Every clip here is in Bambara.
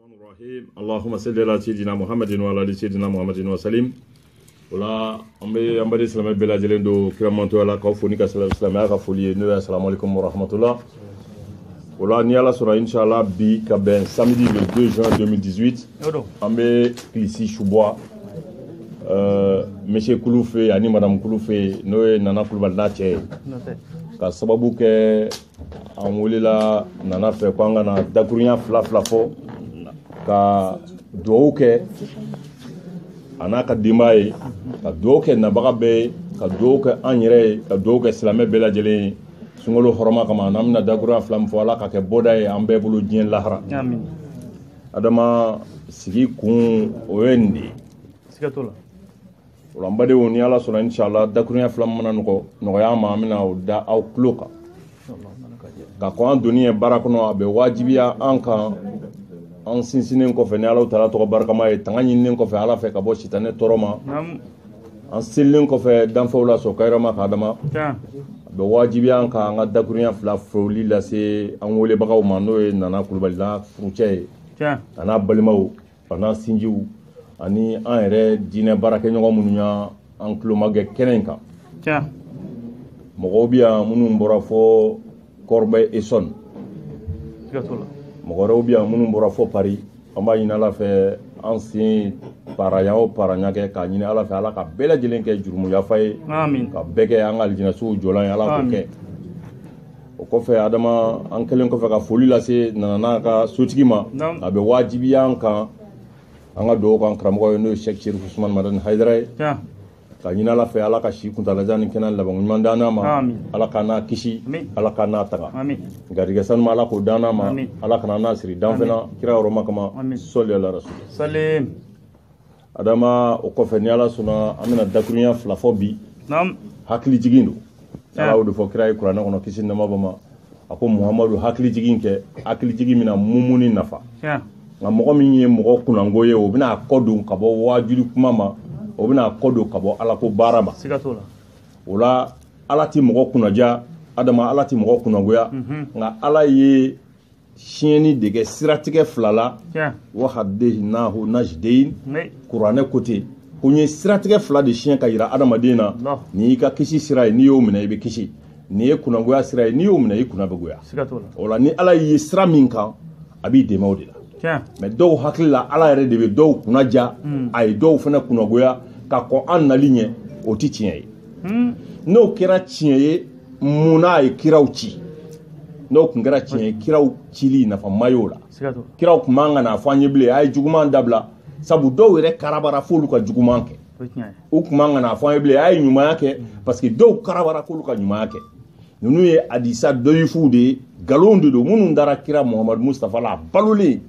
Bismillahirrahmanirrahim. Allahumma salli ala sayyidina Muhammadin wa ala ali sayyidina Muhammadin wa salim. Wala ambe islam be la jelen do kiramanto ala ka foni ka islam ka foli no assalamu alaikum wa rahmatullah. Wala ni ala sura inshallah bi ka ben samedi le 2 juin 2018. Ambe ici Choubois. Monsieur Kouloufe ani madame Kouloufe no nana Kouloubalda che. Ka sababu ke an wulila nana fɛ ko an ka na dakurunya fila fɔ ka duwawu kɛ a n'a ka denbaya ye ka duwawu kɛ nabaga bɛɛ ye ka duwawu kɛ an yɛrɛ ye ka duwawu kɛ silamɛ bɛɛ lajɛlen ye sunkalo hɔrɔma kama n'an bɛna dakurunya fila min fɔ ala ka kɛ bɔda ye an bɛɛ bolo diɲɛ lahara adama sigi kun o ye nin de ye ola n badenw ni ala sɔnna inshallah dakurunya fila mana nɔgɔya ma an bɛna o da aw tulo kan ka ko an doni ye baara kɔnɔ a bɛ wajibiya an kan an sinsinnen kɔfɛ ni ala taala tɔgɔ barikama ye tanga ɲininen kɔfɛ ala fɛ ka bɔ sitanɛ tɔɔrɔ ma an selilen kɔfɛ danfɛw la sɔn kayɔrɔ ma k'a dama a bɛ wajibiya an kan an ka dakurunya fila foli lase an welebagaw ma n'o ye nana kulubalila furucɛ ye a n'a balimaw a n'a sinjiw ani an yɛrɛ diinɛ baarakɛɲɔgɔn minnu y'an tulomagɛ kɛnɛ in kan mɔgɔw bɛ yan minnu bɔra fɔ Corbeil Essonne mɔgɔ wɛrɛw bɛ yan minnu bɔra fɔ Paris an b'a ɲini ala fɛ an sen paraya o paraya kɛ k'a ɲini ala fɛ ala ka bɛɛ lajɛlen kɛ jurumu yafa ye ka bɛɛ kɛ an ka alijinɛsow jɔlan ye ala k'o kɛ o kɔfɛ adama an kɛlen kɔfɛ ka foli lase nana ka sotigi ma a bɛ wajibiya an kan an ka dugawu kan karamɔgɔ ye n'o ye Sheikh Cherif Usman Madani Haidara ye ka ɲini ala fɛ ala ka si kuntalajan ni kɛnɛ laban ɲuman d'an ma ala ka n'a kisi ala ka n'a taga garijɛgɛ sanuma ala k'o d'an ma ala kana n'a siri dan fɛnɛ kira yɔrɔma kama sɔli ala rasul adama o kɔfɛ ni ala sɔnna an bɛna dakurunya fila fɔ bi hakili jigin don ala y'o de fɔ kira ye kuranɛ kɔnɔ kisi nama bama a ko muhamadu hakili jigin kɛ hakili jigin mina mumuni nafa nka mɔgɔ min ye mɔgɔ kunango ye o bɛna kɔ don ka bɔ wajuli kuma ma o bɛna kɔ don ka bɔ ala ko baara ma o la ala ti mɔgɔ kunnaja adama ala ti mɔgɔ kunnagoya nka ala ye siɲɛni de kɛ siratigɛ fila la wa hadaynahu najdayn kuranɛ kote ko n ye siratigɛ fila de siɲɛ ka yira adamaden na ni y'i ka kisi sira ye n'i y'o minɛ i bɛ kisi ni ye kunnagoya sira ye n'i y'o minɛ i kunna bɛ goya o la ni ala ye sira min kan a b'i dɛmɛ o de la mais dɔw hakili la ala yɛrɛ de bɛ dɔw kunna ja a ye dɔw fana kunnagoya ka kɔn an nali ɲɛ o tɛ tiɲɛ ye n'o kɛra tiɲɛ ye mun n'a ye kiraw ci n'o tun kɛra tiɲɛ ye kiraw cili nafa ma y'o la kiraw tun man ka n'a fɔ an ye bilen a ye juguman dabila sabu dɔw yɛrɛ karabara f'olu ka juguman kɛ u tun man ka n'a fɔ an ye bilen a ye ɲumanya kɛ parce que dɔw karabara f'olu ka ɲumanya kɛ ninnu ye hadisa dɔyifuw de ye nkalonw de don minnu dara kira Muhamadu Mustafa la a balolen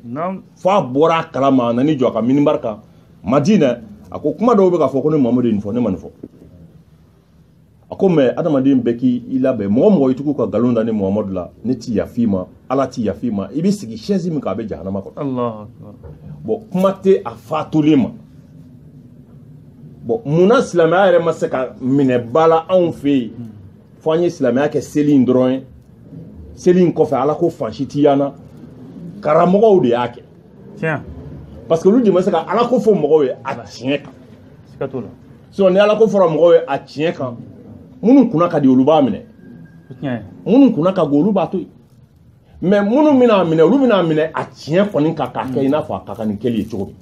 fo a bɔra a kalama a nani jɔ a ka minibari kan Madina a ko kuma dɔw bɛ k'a fɔ ko ne Muhamadu ye nin fɔ ne ma nin fɔ a ko mais adamaden bɛɛ k'i labɛn mɔgɔ mɔgɔ i tugu ka nkalon da ne Muhamadu la ne ti yafi ma ala ti yafi ma i bɛ sigi chaise min kan a bɛ jahanama kɔnɔ bon kuma tɛ a fatulen ma bon munna silamɛya yɛrɛ ma se ka minɛ ba la anw fɛ yen fo an ye silamɛya kɛ seli in dɔrɔn ye seli in kɔfɛ ala ko fan si ti yan na karamɔgɔw de y'a kɛ parce que olu de ma se ka ala ko fɔ mɔgɔw ye a tiɲɛ kan sinon ni ala ko fɔra mɔgɔw ye a tiɲɛ kan minnu kunna ka di olu b'a minɛ minnu kunna ka go olu b'a to yen mais minnu bɛna minɛ olu bɛna minɛ a tiɲɛ kɔni kan k'a kɛ i n'a fɔ a ka kan ni kɛli ye cogo min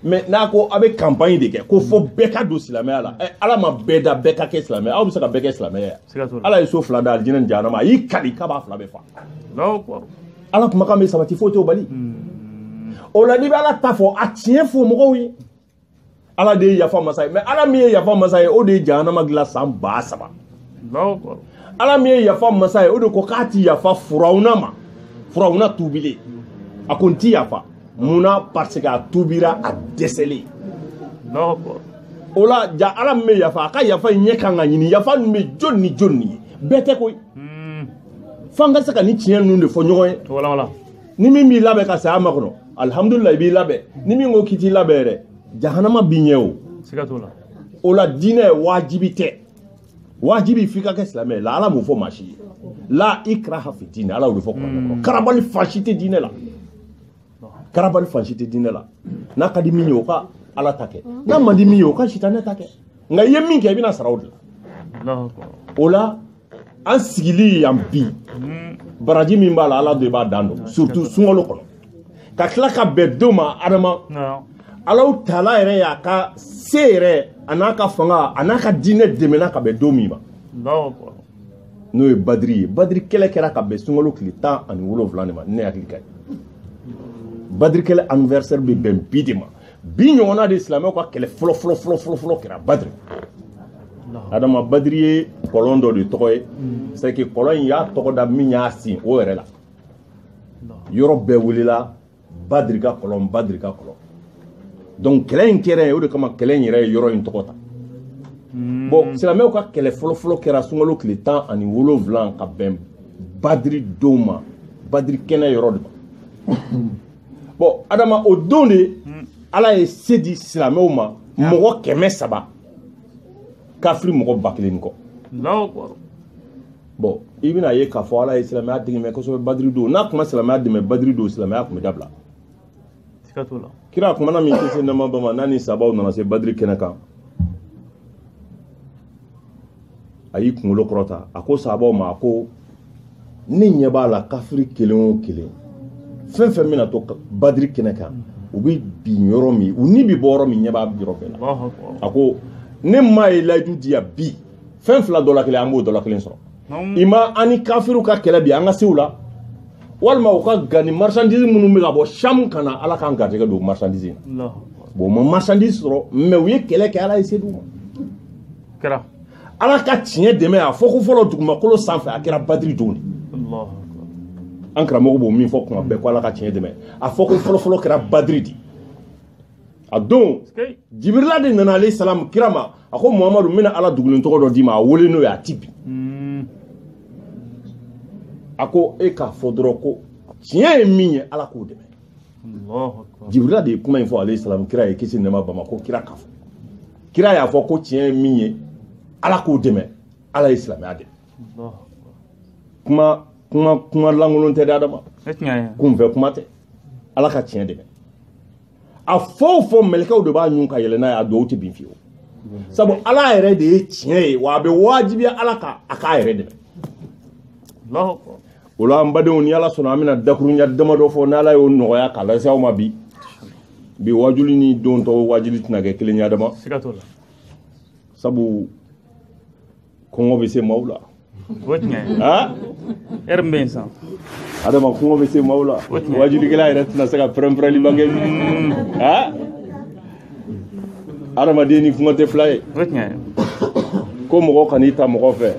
mais n'a ko a bɛ campagne de kɛ ko fɔ bɛɛ ka don silamɛya la ala ma bɛɛ da bɛɛ ka kɛ silamɛ aw bɛ se ka bɛɛ kɛ silamɛya ye ala ye so fila da alijinɛ ni jahanama a y'i kali k'a b'a fila bɛɛ fa ala kumakan bɛ sabati foyi t'o bali o la n'i bɛ ala ta fɔ a tiɲɛ fɔ mɔgɔw ye ala de ye yafa masa ye mais ala min ye yafa masa ye o de ye jahanama dilan san 3000 ala min ye yafa masa ye o de ko k'a ti yafa furawuna ma furawuna tuubilen a ko n ti yafa munna parce que a tuubira a dɛsɛlen o la ja ala min bɛ yafa a ka yafa ɲɛ kan ka ɲini yafa ninnu bɛ jɔn ni jɔn ye bɛɛ tɛ koyi f'an ka se ka ni tiɲɛ ninnu de fɔ ɲɔgɔn ye ni min b'i labɛn ka saya makɔnɔ alhamdulillah i b'i labɛn ni min ko k'i t'i labɛn yɛrɛ jahanama b'i ɲɛ o la diinɛ wajibi tɛ wajibi f'i ka kɛ silamɛ la ala m'o fɔ maa si ye la ikraha fi diinɛ ala y'o de fɔ kuranɛ kɔnɔ karabali fan si tɛ diinɛ la karabali fansi tɛ diinɛ la n'a ka di min ye o ka ala ta kɛ n'a man di min ye o ka sitanɛ ta kɛ nka i ye min kɛ i bɛna sara o de la o la an sigili yan bi baraji min b'a la ala de b'a dan dɔn surtout sunkalo kɔnɔ ka tila ka bɛn don ma adama alaw taala yɛrɛ y'a ka se yɛrɛ a n'a ka fanga a n'a ka diinɛ dɛmɛna ka bɛn don min ma n'o ye badiri ye badiri kɛlɛ kɛra ka bɛn sunkalo tile 17 de ma ne hakili ka ɲi badiri kɛlɛ anniversaire bɛ bɛn bi de ma bi ɲɔgɔnna de silamɛw ka kɛlɛ fɔlɔ kɛra badiri adama badiri ye kɔlɔn dɔ de tɔgɔ ye c'est que kɔlɔn in y'a tɔgɔ da min y'a sin o yɛrɛ la yɔrɔ bɛɛ welela badiri ka kɔlɔn donc kɛlɛ in kɛra o de kama kɛlɛ in yɛrɛ ye yɔrɔ in tɔgɔ ta bon silamɛw ka kɛlɛ fɔlɔ kɛra sunkalo tile 17 ka bɛn badiri don ma badiri kɛnɛ yɔrɔ de ma bon adama o don de ala ye se di silamɛw ma mɔgɔ 300 kafiri mɔgɔ 1000 kɔ bon i bɛna ye k'a fɔ ala ye silamɛya dɛmɛ kosɛbɛ badiri don n'a kuma silamɛya dɛmɛ badiri don silamɛya kun bɛ dabila kira kumana min kisi nama bama n'a ni sabaw nana se badiri kɛnɛ kan a y'i kunkolo kɔrɔta a ko sabaw ma a ko ne ɲɛ b'a la kafiri kelen o kelen fɛn fɛn bɛna to badiri kɛnɛ kan u bɛ bin yɔrɔ min u ni bɛ bɔ yɔrɔ min ɲɛ b'a yɔrɔ bɛɛ la a ko ne maa ye layidu di yan bi fɛn 2 dɔ la kelen an b'o dɔ la kelen sɔrɔ i ma an ni kafiriw ka kɛlɛ bi an ka sew la walima u ka gani marchandise minnu bɛ ka bɔ Sham ka na ala k'an garijɛgɛ don marchandise in na bon ma marchandise sɔrɔ mais u ye kɛlɛ kɛ ala ye se d'u ma ala ka tiɲɛ dɛmɛ a fɔ ko fɔlɔ dugumakolo sanfɛ a kɛra badiri don de an karamɔgɔ b'o min fɔ kuma bɛɛ ko ala ka tiɲɛ dɛmɛ a fɔ ko fɔlɔ kɛra badiri de a don Jibirila de nana alayhi salam kira ma a ko Muhamadu n bɛna ala dugulen tɔgɔ dɔ d'i ma a wele n'o ye a ti bi a ko e k'a fɔ dɔrɔn ko tiɲɛ ye min ye ala k'o dɛmɛ Jibirila de ye kuma in fɔ alayhi salam kira ye kisi nɛma bama ko kira k'a fɔ kira y'a fɔ ko tiɲɛ ye min ye ala k'o dɛmɛ ala ye silamɛya dɛmɛ kuma lankolon tɛ de adama kunfɛ kuma tɛ ala ka tiɲɛ dɛmɛ a fɔ o fɔ mɛlɛkɛw de b'a ɲun ka yɛlɛ n'a ye a duwawu tɛ bin fiyewu sabu ala yɛrɛ de ye tiɲɛ ye wa a bɛ wajibiya ala ka a k'a yɛrɛ dɛmɛ o la an badenw ni ala sɔnna an bɛna dakuruɲa damadɔ fɔ n'ala y'o nɔgɔya k'a lase aw ma bi wajuli ni don tɔw wajuli tɛna kɛ kelen ye adama sabu kɔngɔ bɛ se maaw la adama kɔngɔ bɛ se maaw la wajulikɛla yɛrɛ tɛna se ka pɛrɛn-pɛrɛnli bange adamaden ni kɔngɔ tɛ fila ye ko mɔgɔ kan'i ta mɔgɔ fɛ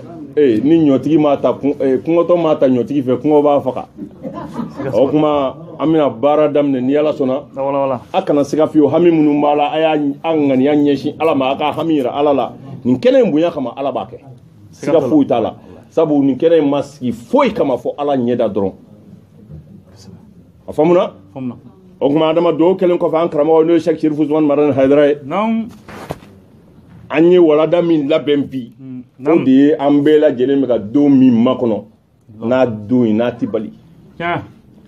ni ɲɔtigi m'a ta kɔngɔtɔ m'a ta ɲɔtigi fɛ kɔngɔ b'a faga o kuma an bɛna baara daminɛ ni ala sɔnna a kana se ka fiyewu hami minnu b'a la a y'a ŋaniya ɲɛsin ala ma a ka hami yira ala la nin kɛnɛ in bonya kama ala b'a kɛ siga foyi t'a la sabu nin kɛnɛ in ma sigi foyi kama fɔ ala ɲɛda dɔrɔn a faamuna o kuma adama dɔw kɛlen kɔfɛ an karamɔgɔ n'o ye Sheikh Sherifu Usmane Marani Hayidara ye an ye walada min labɛn bi o de ye an bɛɛ lajɛlen bɛ ka don min makɔnɔ n'a don in n'a ti bali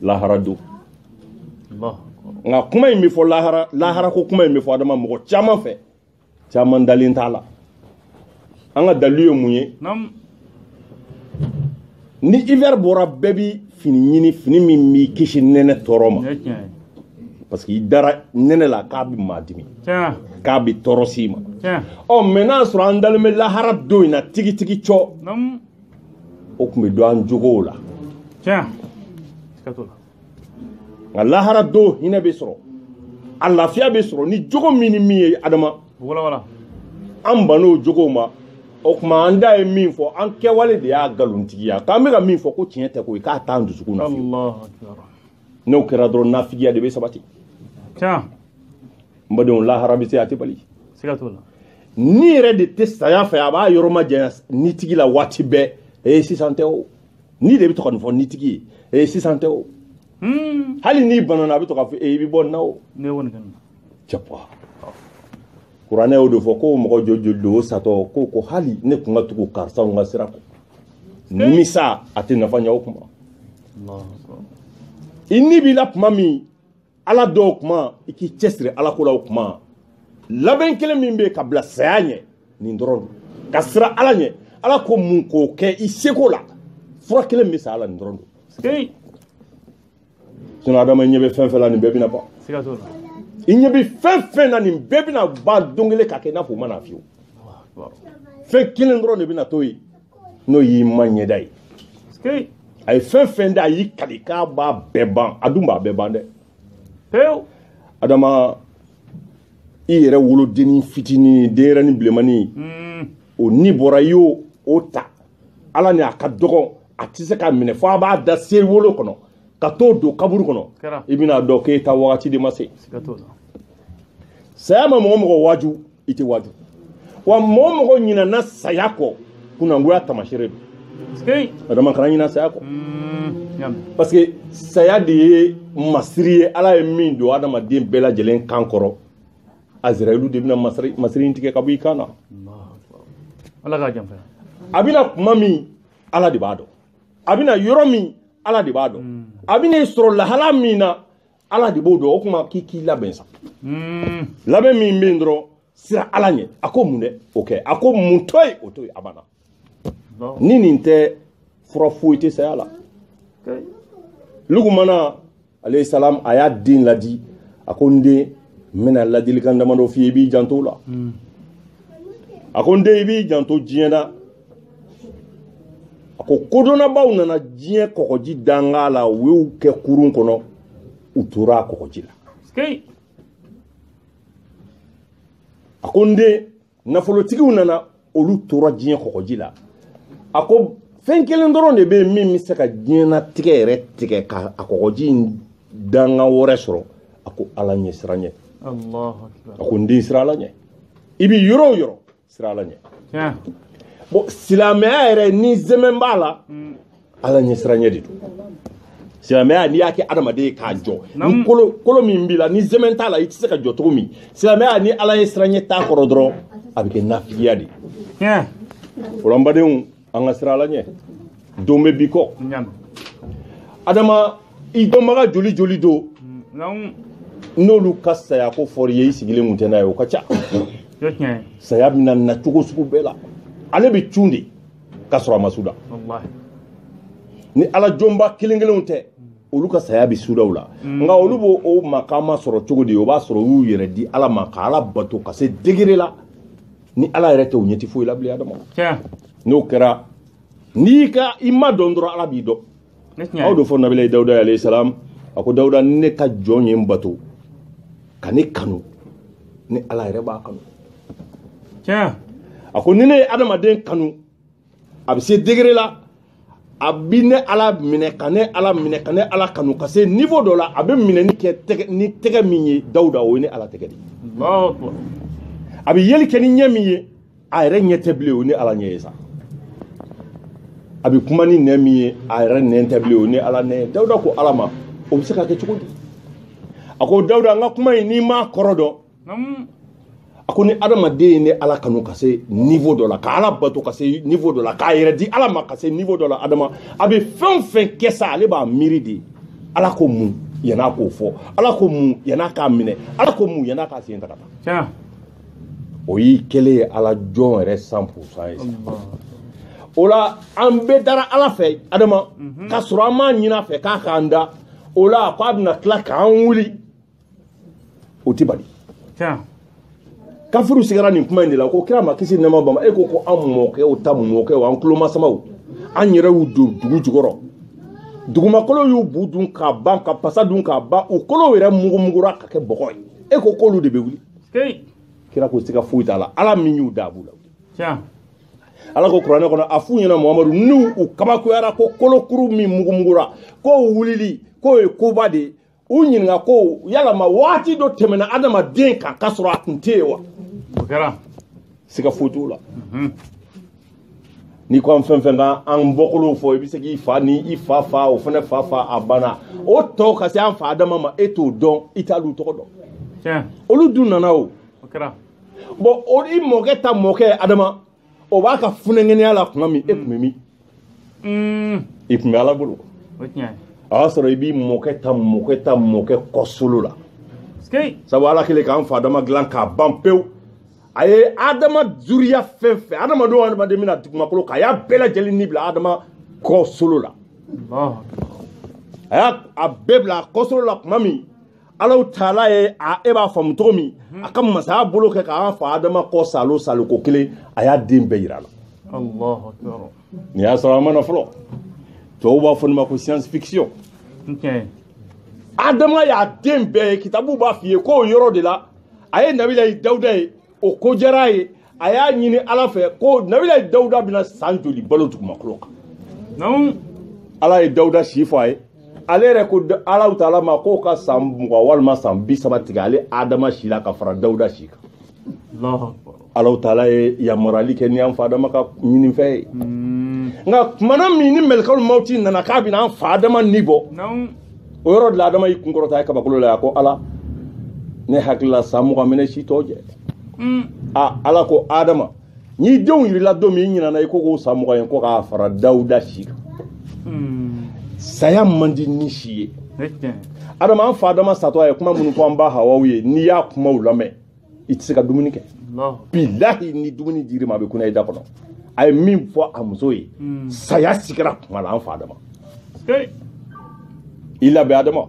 lahara don nka kuma in bɛ fɔ lahara ko kuma in bɛ fɔ adama mɔgɔ caman fɛ caman dalen t'a la an ka dalilu ye mun ye ni hiver bɔra bɛɛ bi fini ɲini fini min b'i kisi nɛnɛ tɔɔrɔ ma parce que i dara nɛnɛ la k'a bɛ maa dimi k'a bɛ tɔɔrɔ s'i ma mɛ n'a sɔrɔ an dalen bɛ lahara don in na tigitigi cɔ o tun bɛ don an jogow la nka lahara don hinɛ bɛ sɔrɔ a lafiya bɛ sɔrɔ ni jogo min ni min ye adama an ban'o jogow ma o kuma an da ye min fɔ an kɛwale de y'a nkalontigiya k'an bɛ ka min fɔ ko tiɲɛ tɛ ko ye k'a t'an dusukun na fiyewu n'o kɛra dɔrɔn nafigiya de bɛ sabati n badenw lahara bɛ se a tɛ bali ni yɛrɛ de tɛ saya fɛ a b'a yɔrɔ ma janya nitigi la waati bɛɛ sisan tɛ o ni de bɛ to ka nin fɔ nitigi ye sisan tɛ o hali n'i banana a bɛ to ka fɔ i bɛ bɔ nin na o cɛpa kuranɛ y'o de fɔ ko mɔgɔ joli don o satɔ ko hali ne kun ka tugu karisaw ka sira kɔ nimisa a tɛ nafa ɲɛ o kuma i ni b'i la tuma min ala dɔw kuma i k'i cɛsiri ala ko la o kuma labɛn kelen min bɛ ka bila saya ɲɛ nin dɔrɔn ka sira ala ɲɛ ala ko mun k'o kɛ i seko la fura kelen bɛ sa ala nin dɔrɔn don sinon adama ɲɛ bɛ fɛn fɛn la nin bɛɛ bɛna ban i ɲɛ bɛ fɛn fɛn na nin bɛɛ bɛna ban don kelen ka kɛ i n'a fɔ o ma na fiyewu fɛn kelen dɔrɔn de bɛna to yen n'o y'i ma ɲɛda ye a ye fɛn fɛn da a y'i kali k'a b'a bɛɛ ban a dun b'a bɛɛ ban dɛ pewu adama i yɛrɛ wolodennin fitinin denyɛrɛnin bilenmanin o ni bɔra i y'o ta ala ni a ka dɔgɔ a tɛ se ka minɛ fo a b'a da se wolo kɔnɔ ka t'o don kaburu kɔnɔ i bɛna dɔn k'e ta wagati de ma se saya ma mɔgɔ mɔgɔ waaju i tɛ waaju wa mɔgɔ mɔgɔ ɲinana saya kɔ kunangoya tamasire don adama kana ɲina saya kɔ parce que saya de ye masiri ye ala ye min don adamaden bɛɛ lajɛlen kan kɔrɔ azrayilu de bɛna masiri in tigɛ ka bɔ i kan na a bɛna kuma min ala de b'a dɔn a bɛna yɔrɔ min ala de b'a dɔn a bɛna sɔrɔ lahala min na ala de b'o dɔn o kuma k'i labɛn sa labɛn min bɛ yen dɔrɔn sira ala ɲɛ a ko mun dɛ o kɛ a ko mun to ye o to ye a banna ni nin tɛ fura foyi tɛ saya la lugumana alayhi salam a y'a den ladi a ko n den n bɛna ladilikan damadɔ f'i ye i b'i janto la a ko n den i b'i janto diɲɛ na a ko kodɔnnabaw nana diɲɛ kɔgɔji danga la u y'u kɛ kurun kɔnɔ u tora a kɔgɔji la a ko n den nafolotigiw nana olu tora diɲɛ kɔgɔji la a ko fɛn kelen dɔrɔn de bɛ yen min bɛ se ka diɲɛnatigɛ yɛrɛ tigɛ ka a kɔgɔji in danga wɛrɛ sɔrɔ a ko ala ɲɛ sira ɲɛ a ko n den sira ala ɲɛ i bɛ yɔrɔ o yɔrɔ sira ala ɲɛ bon silamɛya yɛrɛ ni zɛmɛ b'a la ala ɲɛ sira ɲɛ de don silamɛya n'i y'a kɛ adamaden ye k'a jɔ ni kolo min b'i la ni zɛmɛ t'a la i tɛ se ka jɔ cogo min silamɛya ni ala ye sira ɲɛ t'a kɔrɔ dɔrɔn a bɛ kɛ nafigiya de ye o la n badenw an ka sira ala ɲɛ don bɛ bi kɔ adama i dɔnbaga joli joli don n'olu ka saya ko fɔri ye i sigilen kun tɛ n'a ye o ka ca saya bɛna na cogo sugu bɛɛ la ale bɛ cun de ka sɔrɔ a ma suda ni ala jɔnba kelen kelenw tɛ olu ka saya bɛ sudaw la nka olu b'o o makaama sɔrɔ cogo di o b'a sɔrɔ u y'u yɛrɛ di ala ma ka ala bato ka se degere la ni ala yɛrɛ tɛ o ɲɛti foyi la bilen adama n'o kɛra n'i ka i ma dɔn dɔrɔn ala b'i dɔn aw de fɔ nabila dawuda alayhi salam a ko dawuda ne ka jɔn ye n bato ka ne kanu ni ala yɛrɛ b'a kanu a ko ni ne ye adamaden kanu a bɛ se degere la a bi ne ala minɛ ka ne ala minɛ ka ne ala kanu ka se niveau dɔ la a bɛ minɛni kɛ ni tɛgɛ min ye dawuda o ye ne ala tɛgɛ de a bɛ yeli kɛ ni ɲɛ min ye a yɛrɛ ɲɛ tɛ bilen o ni ala ɲɛ ye sa a bɛ kuma ni nɛ min ye a yɛrɛ nɛ tɛ bilen o ni ala nɛ ye dawuda ko ala ma o bɛ se ka kɛ cogo di a ko dawuda n ka kuma in n'i m'a kɔrɔ dɔn a ko ni adamaden ye ne ala kanu ka se niveau dɔ la ka ala bato ka se niveau dɔ la k'a yɛrɛ di ala ma ka se niveau dɔ la adama a bɛ fɛn o fɛn kɛ sa ale b'a miiri de ala ko mun yan'a k'o fɔ ala ko mun yan'a k'a minɛ ala ko mun yan'a k'a sen ta ka taa o y'i kɛlen ye ala jɔn yɛrɛ 100% ye sa o la an bɛɛ dara ala fɛ adama ka sɔrɔ an m'a ɲini a fɛ k'a k'an da o la k'a bɛna tila k'an wuli o tɛ bali kafiru sigara nin kuma in de la ko kira ma kisi nɛma bama e ko ko an mɔkɛw ta mɔkɛw an tulomasamaw an yɛrɛ y'u don dugu jukɔrɔ dugumakolo y'u bu dun k'a ban ka pasa dun k'a ban u kolo yɛrɛ mugumugura ka kɛ bɔgɔ ye e ko k'olu de bɛ wuli kira ko siga foyi t'a la ala min y'u da b'u la ala ko kuranɛ kɔnɔ a f'u ɲɛna muhamadu n'u u kabakoyara ko kolokuru min mugumugura k'o wulili k'o ye koba de u ɲininka ko yalama waati dɔ tɛmɛna adamaden kan k'a sɔrɔ a tun tɛ yen wa o kɛra siga foyi t'o la n'i ko an fɛn fɛn kan an bɔkolow fɔ i bɛ se k'i fa ni i fa fa o fana fa fa a banna o tɔ ka se an fa adama ma e t'o dɔn i t'olu tɔgɔ dɔn olu dun nana o kɛra bon o i mɔkɛ ta mɔkɛ adama o b'a ka funɛŋɛniya la tuma min e tun bɛ min i tun bɛ ala bolo a sɔrɔ i b'i mɔkɛ ta mɔkɛ kɔsolo la sabu ala kelen k'an fa Adama dilan k'a ban pewu a ye Adama zuriya fɛn fɛn adamaden bɛna dugumakolo kan a y'a bɛɛ lajɛlen ni bila Adama kɔsolo la a y'a bɛɛ bila kɔsolo la tuma min Alahu Taala ye e b'a faamu cogo min a ka masaya bolo kɛ k'an fa Adama kɔ salo ko kelen a y'a den bɛɛ yira la nin y'a sɔrɔ a ma na fɔlɔ tubabu b'a fɔ nin ma ko science fiction Adama y'a den bɛɛ ye kitabu b'a f'i ye k'o yɔrɔ de la a ye Nabilahi Dawuda ye o ko diyara a ye a y'a ɲini Ala fɛ ko Nabilahi Dawuda bɛna san joli balo dugumakolo kan Ala ye Dawuda si fɔ a ye ale yɛrɛ ko Alahu Taala ma k'o ka san 20 walima san 30 tigɛ ale Adama si la ka fara Dawuda si kan Alahu Taala ye yamaruyali kɛ ni an fa Adama ka ɲinifɛn ye nka tumana min ni mɛlɛkɛw mawuti nana k'a bɛna an fa Adama ni bɔ o yɔrɔ de la Adama y'i kun kɔrɔta a ye kabakolo la a ko Ala ne hakili la san 20 minɛ si tɔ jɛ Ala ko Adama n'i denw yirila don min i ɲinana i ko k'o san 20 ye ko k'a fara Dawuda si kan saya man di ni si ye Adama an fa Adama satɔ a ye kuma minnu fɔ an ba Hawawu ye n'i y'a kumaw lamɛn i tɛ se ka dumuni kɛ bilahi ni dumuni dir'i ma a bɛ kunna i da kɔnɔ a ye min fɔ a muso ye saya sigira kuma la an fa Adama i labɛn Adama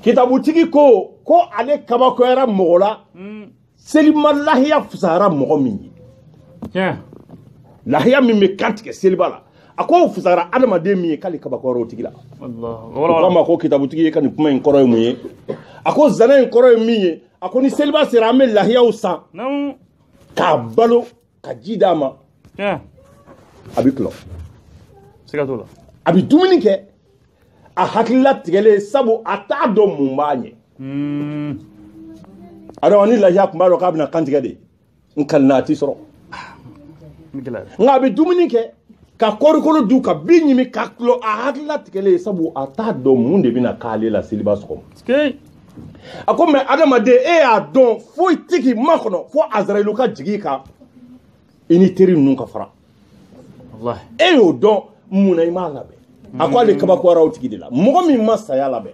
kitabutigi ko ale kabakoyara mɔgɔ la selima lahiya fusayara mɔgɔ min ye lahiya min bɛ kantigɛ seliba la a ko fusayara adamaden min ye k'ale kabakoyara o tigi la o k'a ma ko kitabutigi ye ka nin kuma in kɔrɔ ye mun ye a ko zana in kɔrɔ ye min ye a ko ni seliba sera an bɛ lahiyaw san k'a balo ka ji d'a ma a bɛ kulɔ a bɛ dumuni kɛ a hakilila tigɛlen sabu a t'a dɔn mun b'a ɲɛ adama ni lahiya tun b'a dɔn k'a bɛna kantigɛ de n kalina a t'i sɔrɔ nka a bɛ dumuni kɛ ka kɔrikolo dun ka bin ɲimi ka kulɔ a hakilila tigɛlen sabu a t'a dɔn mun de bɛna k'ale la seliba sɔgɔma a ko mɛ adamaden e y'a dɔn foyi tɛ k'i makɔnɔ fo Azarayilu ka jigin kan i ni teri ninnu ka fara e y'o dɔn mun na i m'a labɛn a ko ale kabakoyara o tigi de la mɔgɔ min ma saya labɛn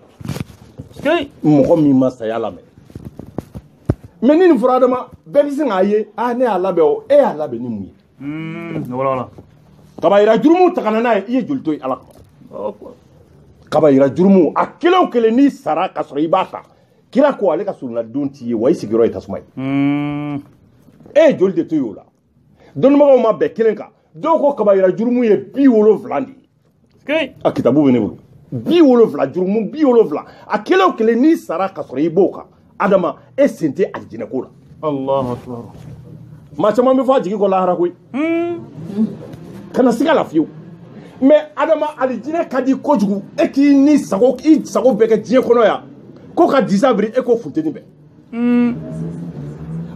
mɔgɔ min ma saya labɛn mɛ ni nin fɔra Adama bɛɛ bɛ se k'a ye ne y'a labɛn o e y'a labɛn ni mun ye kabayira jurumu ta ka na n'a ye i ye joli to ye Ala kama kabayira jurumu a kelen o kelen n'i sara ka sɔrɔ i b'a ta kira ko ale ka surunalidon t'i ye wa i sigiyɔrɔ ye tasuma ye e ye joli de to ye o la dɔnnibagaw ma bɛn kelen kan dɔw ko kabayira jurumu ye 70 de ye a kitabu bɛ ne bolo 70 jurumu 70 a kelen o kelen n'i sara ka sɔrɔ i b'o kan Adama e sen tɛ alijinɛ ko la maa caman bɛ fɔ a jigi kɔ lahara koyi kana siga la fiyewu mɛ Adama alijinɛ ka di kojugu e k'i sago bɛɛ kɛ diɲɛ kɔnɔ yan ko ka disa biri e ko funteni bɛɛ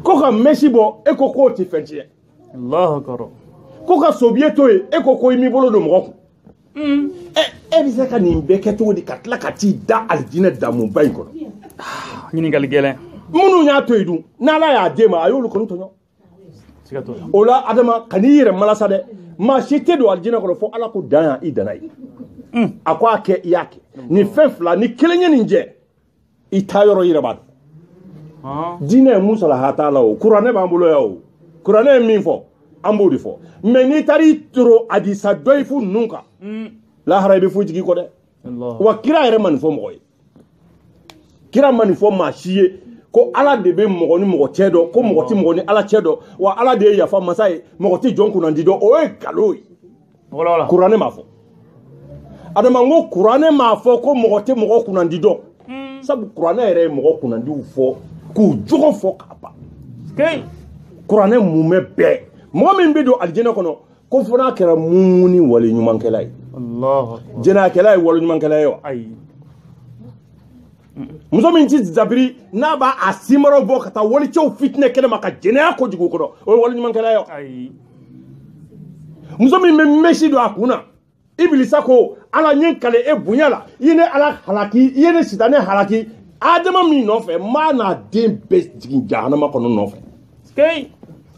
ko ka mɛsi bɔ e ko k'o tɛ fɛn tiɲɛ ko ka sobiye to yen e ko i m'i bolo don mɔgɔ kun e bɛ se ka nin bɛɛ kɛ cogo di ka tila ka t'i da alijinɛ damunba in kɔnɔ ɲininkali gɛlɛn minnu y'a to yen dun n'Ala y'a d'e ma a y'olu kɔni tɔɲɔ o la Adama ka n'i yɛrɛ malasa dɛ maa si tɛ don alijinɛ kɔnɔ fo Ala ko dan yan i danna ye a ko a kɛ i y'a kɛ nin fɛn fila ni kelen ye nin jɛ i taa yɔrɔ i yɛrɛ b'a dɔn diinɛ ye mun salaha t'a la o kuranɛ b'an bolo yan o kuranɛ ye min fɔ an b'o de fɔ mɛ n'i taara i toro hadisa dɔyifu ninnu kan lahara i bɛ foyi jigin i kɔ dɛ wa kira yɛrɛ ma nin fɔ mɔgɔ ye kira ma nin fɔ maa si ye ko Ala de bɛ mɔgɔ ni mɔgɔ cɛ dɔn ko mɔgɔ tɛ mɔgɔ ni Ala cɛ dɔn wa Ala de ye yafa masa ye mɔgɔ tɛ jɔn kunnandi dɔn o ye nkalon ye kuranɛ m'a fɔ Adama n ko kuranɛ m'a fɔ ko mɔgɔ tɛ mɔgɔ kunnandi dɔn sabu kuranɛ yɛrɛ ye mɔgɔ kunnandiw fɔ k'u jogo fɔ k'a ban kuranɛ mumɛ bɛɛ mɔgɔ min bɛ don alijinɛ kɔnɔ ko fo n'a kɛra mun ni waleɲumankɛla ye jɛnɛyakɛla ye waleɲumankɛla ye wa muso min tɛ zabiri n'a b'a simaraw bɔ ka taa walicɛw fitinɛ kɛnɛ ma ka jɛnɛya kojugu kɔrɔ o ye waleɲumankɛla ye wa muso min bɛ mɛsi don a kun na Ibilisa ko Ala n ye kale e bonya la i ye ne Ala halaki i ye ne sitanɛ halaki Adama min nɔfɛ maa n'a den bɛɛ jigin jahanama kɔnɔ nɔfɛ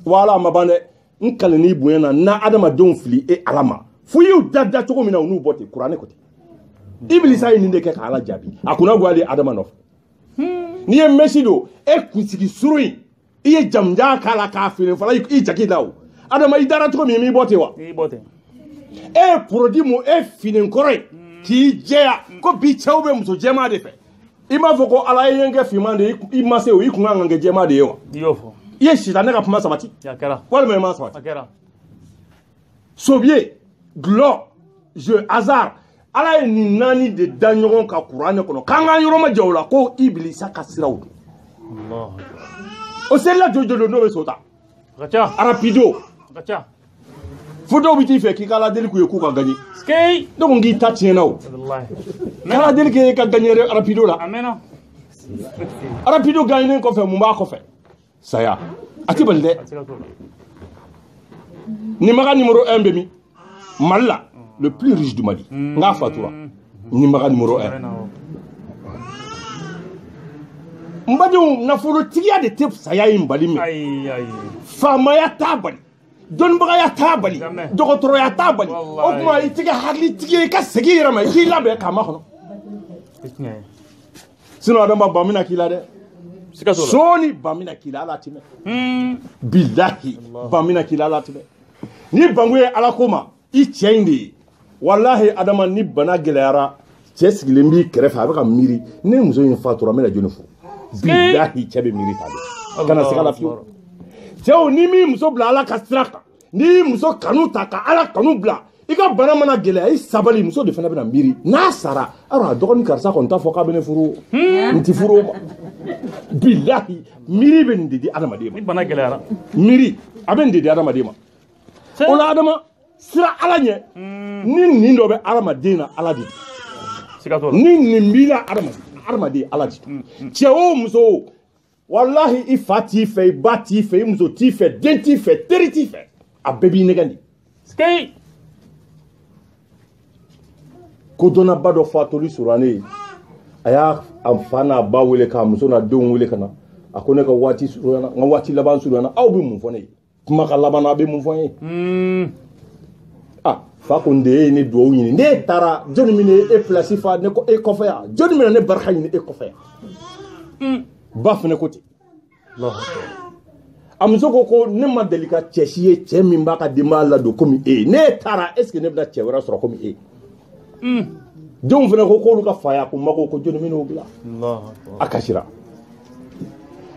wala a ma ban dɛ n kale n'i bonya na n'a adamadenw fili e Ala ma fo y'u da cogo min na u n'u bɔ ten kuranɛ ko ten Iblisa ye nin de kɛ k'ala jaabi a kunna gwali adama nɔfɛ n'i ye mesi don e kunsigi suru in i ye jamujan k'a la k'a feere fɔlɔ i jaki la o adama i dara cogo min i m'i bɔ ten wa i bɔ ten e ye produit mun e finenkɔrɔ ye k'i jɛya ko bi cɛw bɛ muso jɛman de fɛ i m'a fɔ ko ala ye n kɛ finman de ye i ma se o i kun kan ka kɛ jɛman de ye wa i y'o fɔ i ye sitanɛ ka kuma sabati a kɛra walima i ma sabati a kɛra sobier glɔ jeu hasard ala ye nin naani de da ɲɔgɔn ka kuranɛ kɔnɔ k'an k'an yɔrɔ ma jɛ o la ko ibilisa ka siraw don o selila jɔjɔ n'o bɛ so ta a ka ca rapido a ka ca fo dɔw bɛ t'i fɛ k'i ka aladeli k'u ye k'u ka gagné skei donc k'i ta tiɲɛna o k'i aladeli k'e ka gagné rapido la a mɛnna rapido gagné kɔfɛ mun b'a kɔfɛ saya a tɛ bali dɛ Nimaga numéro 1 bɛ min Mali la le plus riche du Mali n'a fatura Nimaga numéro 1 Mbadou nafolotigiya de tɛ saya in bali mɛ faamaya t'a bali dɔnnibagaya t'a bali dɔgɔtɔrɔya t'a bali o tuma i tɛ kɛ hakilitigi ye i ka segin i yɛrɛ ma i k'i labɛn k'a makɔnɔ sinon adama ban bɛna k'i la dɛ sɔɔni ban bɛna k'i la ala tɛ mɛn bilahi ban bɛna k'i la ala tɛ mɛn ni bangu ye ala ko ma i cɛ in de ye walahi adama ni bana gɛlɛyara cɛ sigilen b'i kɛrɛfɛ a bɛ ka miiri ne muso in fatura n bɛna jɔnni fo bilahi cɛ bɛ miiri ta de kana se ala fiyewu cɛw ni min muso bila ala ka sira kan ni muso kanu ta ka ala kanu bila i ka bana mana gɛlɛya i sabali muso de fana bɛna miiri n'a sara a dɔgɔnin karisa kɔni t'a fɔ k'a bɛ ne furu n tɛ furu o ma bilahi miiri bɛ nin de di adamaden ma ni bana gɛlɛyara miiri a bɛ nin de di adamaden ma o la adama sira ala ɲɛ ni nin dɔ bɛ adamaden na ala de don ni nin b'i la adamaden ala de don cɛ o muso o wallahi i fa t'i fɛ i ba t'i fɛ i muso t'i fɛ den t'i fɛ teri t'i fɛ a bɛɛ b'i nɛgɛn de ko dɔnnaba dɔ fatoli sɔrɔ ne a y'a fa n'a ba wele k'a muso n'a denw wele ka na a ko ne ka waati surunyana n ka waati laban surunyana aw bɛ mun fɔ ne ye kuma ka laban a bɛ mun fɔ n ye fa ko n de ye ne dugawu ɲini ne taara jɔnni min ye e place fa ne ko e kɔfɛ yan jɔnni min na ne barika ɲini e kɔfɛ yan ba fana ko ten a muso ko ne ma deli ka cɛ si ye cɛ min b'a ka denbaya ladon komi e ne taara est ce que ne bɛna cɛ wɛrɛ sɔrɔ komi e denw fana ko k'olu ka fa y'a ko mago ko jɔnni min y'o bila a kasira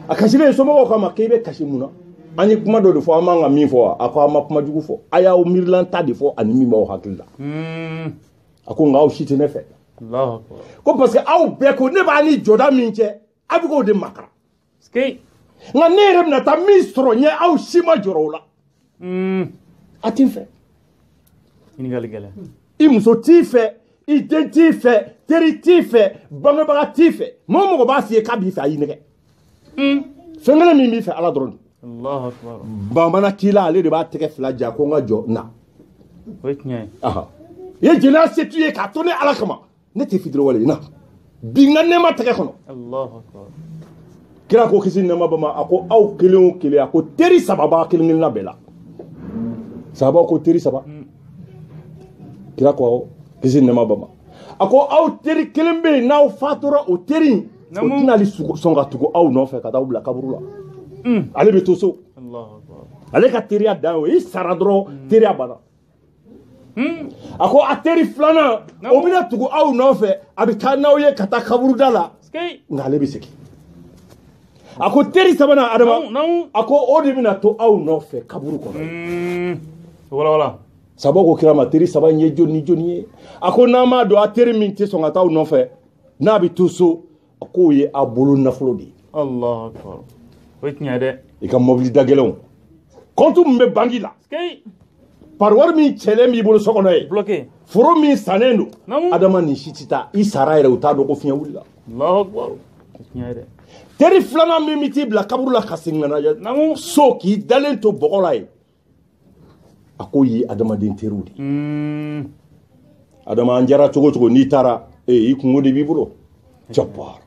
a kasilen somɔgɔw k'a ma k'e bɛ kasi mun na an ye kuma dɔ de fɔ an b'an ka min fɔ wa a ko an ma kuma jugu fɔ a y'aw miirilan ta de fɔ ani min b'aw hakili la a ko nka aw si tɛ ne fɛ ko parce que aw bɛɛ ko ne b'a ni jɔda min cɛ a bɛ k'o de makara nka ne yɛrɛ bɛna taa min sɔrɔ ɲɛ aw si ma jɔrɔ o la a t'i fɛ i muso t'i fɛ i den t'i fɛ teri t'i fɛ bangebaga t'i fɛ mɔgɔ mɔgɔ b'a f'i ye k'a b'i fɛ a y'i nɛgɛ fɛn kelen min b'i fɛ ala dɔrɔn bamana k'i la ale de b'a tɛgɛ fila ja ko n ka jɔ na i ye jɛnɛya se t'u ye k'a to ne ala kama ne tɛ fitiri wale na bi n ka nɛɛma tɛgɛ kɔnɔ kira ko kisi nɛɛma bama a ko aw kelen o kelen a ko teri saba b'a kelen kelenna bɛɛ la sahabaw ko teri saba kira ko kisi nɛɛma bama a ko aw teri kelen bɛ yen n'aw fatura o teri in o tɛna hali sɔn ka tugu aw nɔfɛ ka taa bila kaburu la ale bɛ to so ale ka teriya dan o i sara dɔrɔn teriya banna a ko a teri filanan o bɛna tugu aw nɔfɛ a bɛ taa n'aw ye ka taa kaburuda la nka ale bɛ segin a ko teri sabanan adama a ko o de bɛna to aw nɔfɛ kaburu kɔnɔ sababu ko kira ma teri saba in ye jɔni ni jɔni ye a ko n'an m'a dɔn a teri min tɛ sɔn ka taa aw nɔfɛ n'a bɛ to so a k'o ye a bolo nafolo de ye i ka mobili da gɛlɛnw compte min bɛ banque la par wari min cɛlen b'i bolo so kɔnɔ ye foro min sannen don adama nin si tɛ taa i sara yɛrɛ u t'a dɔn ko fiɲɛ wulila teri filanan min bɛ t'i bila kaburu la ka segin ka na so k'i dalen to bɔgɔ la yen a k'o ye adamaden teriw de ye adama an jara cogo cogo n'i taara i kungo de b'i bolo jabbar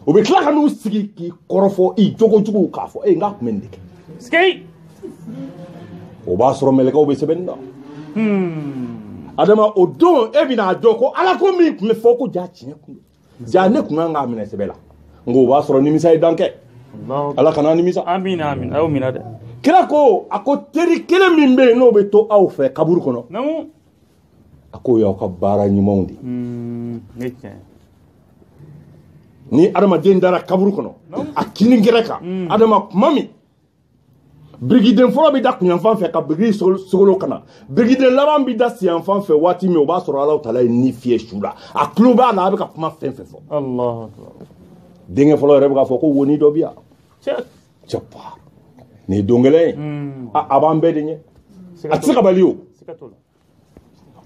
o bɛ tila ka n'u sigi k'i kɔrɔfɔ i jogojuguw k'a fɔ n k'a tun bɛ nin de kɛ o b'a sɔrɔ mɛlɛkɛw bɛ sɛbɛnni na adama o don e bina do ko ala ko mi me fo ko ja tiɲɛ kun ja ne kun nga minɛ sɛbɛ la ngo b'a sɔrɔ nimisa ye dan kɛ ala kana nimisa amin amin aw mina dɛ kira ko a ko teri kelen min bɛ yen n'o bɛ to aw fɛ kaburu kɔnɔ a ko y'aw ka baara ɲumanw de ni adamaden dara kaburu kɔnɔ a kini gɛrɛ kan adama kuma min birigiden fɔlɔ bɛ da kunyanfan fɛ ka birigi sogolo kana birigiden laban bɛ da siyanfan fɛ waati min o b'a sɔrɔ Alahu Taala ye ni fiyɛ su la a tulo b'a la a bɛ ka kuma fɛn fɛn fɔ denkɛ fɔlɔ yɛrɛ bɛ k'a fɔ ko woni dɔ bɛ yan cɛpa nin ye don gɛlɛn ye a b'an bɛɛ de ɲɛ a tɛ se ka bali o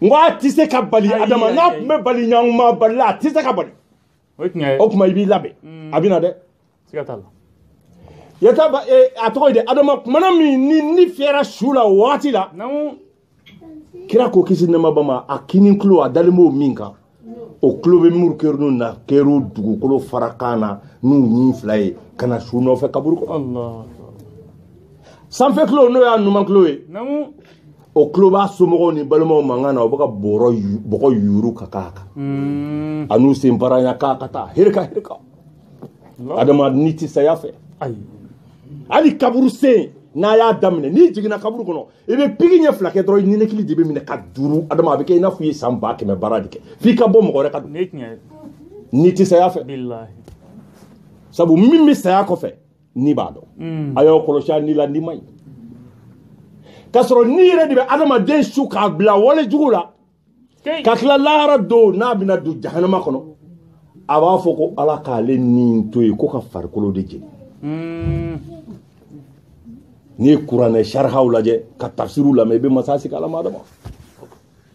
n ko a tɛ se ka bali adama n'a tun bɛ bali ɲankuma bali la a tɛ se ka bali o tuma i b'i labɛn a bɛ na dɛ yata a tɔgɔ de adama kumana min ni fiyɛra su la o waati la kira ko kisi nɛma bama a kini tulo a dalen b'o min kan o tulo bɛ muru kɛru na kɛru dugukolo fara kan na n'u ɲin fila ye ka na su nɔfɛ kaburu kɔnɔ sanfɛ tulo n'o y'a numan tulo ye o tulo b'a somɔgɔw ni balimaw mankan na o bɛ ka bɔgɔ yuuru ka k'a kan a n'u sen paranya k'a ka taa hereka adama ni tɛ saya fɛ hali kaburu sen n'a y'a daminɛ n'i jiginna kaburu kɔnɔ i bɛ pigi ɲɛ fila kɛ dɔrɔn i ninakili de bɛ minɛ ka duuru adama a bɛ kɛ i n'a fɔ i ye san 100 baara de kɛ f'i ka bɔ mɔgɔ wɛrɛ ka don n'i tɛ saya fɛ sabu min bɛ saya kɔfɛ n'i b'a dɔn a y'aw kɔlɔsi a ni la n'i ma ɲi k'a sɔrɔ n'i yɛrɛ de bɛ adamaden su k'a bila wale jugu la ka tila lahara don n'a bɛna don jahanama kɔnɔ a b'a fɔ ko ala k'ale nin to yen ko ka farikolo de jeni n'i ye kuranɛ sarihaw lajɛ ka tafsiriw lamɛn i bɛ masa sigi ala ma adama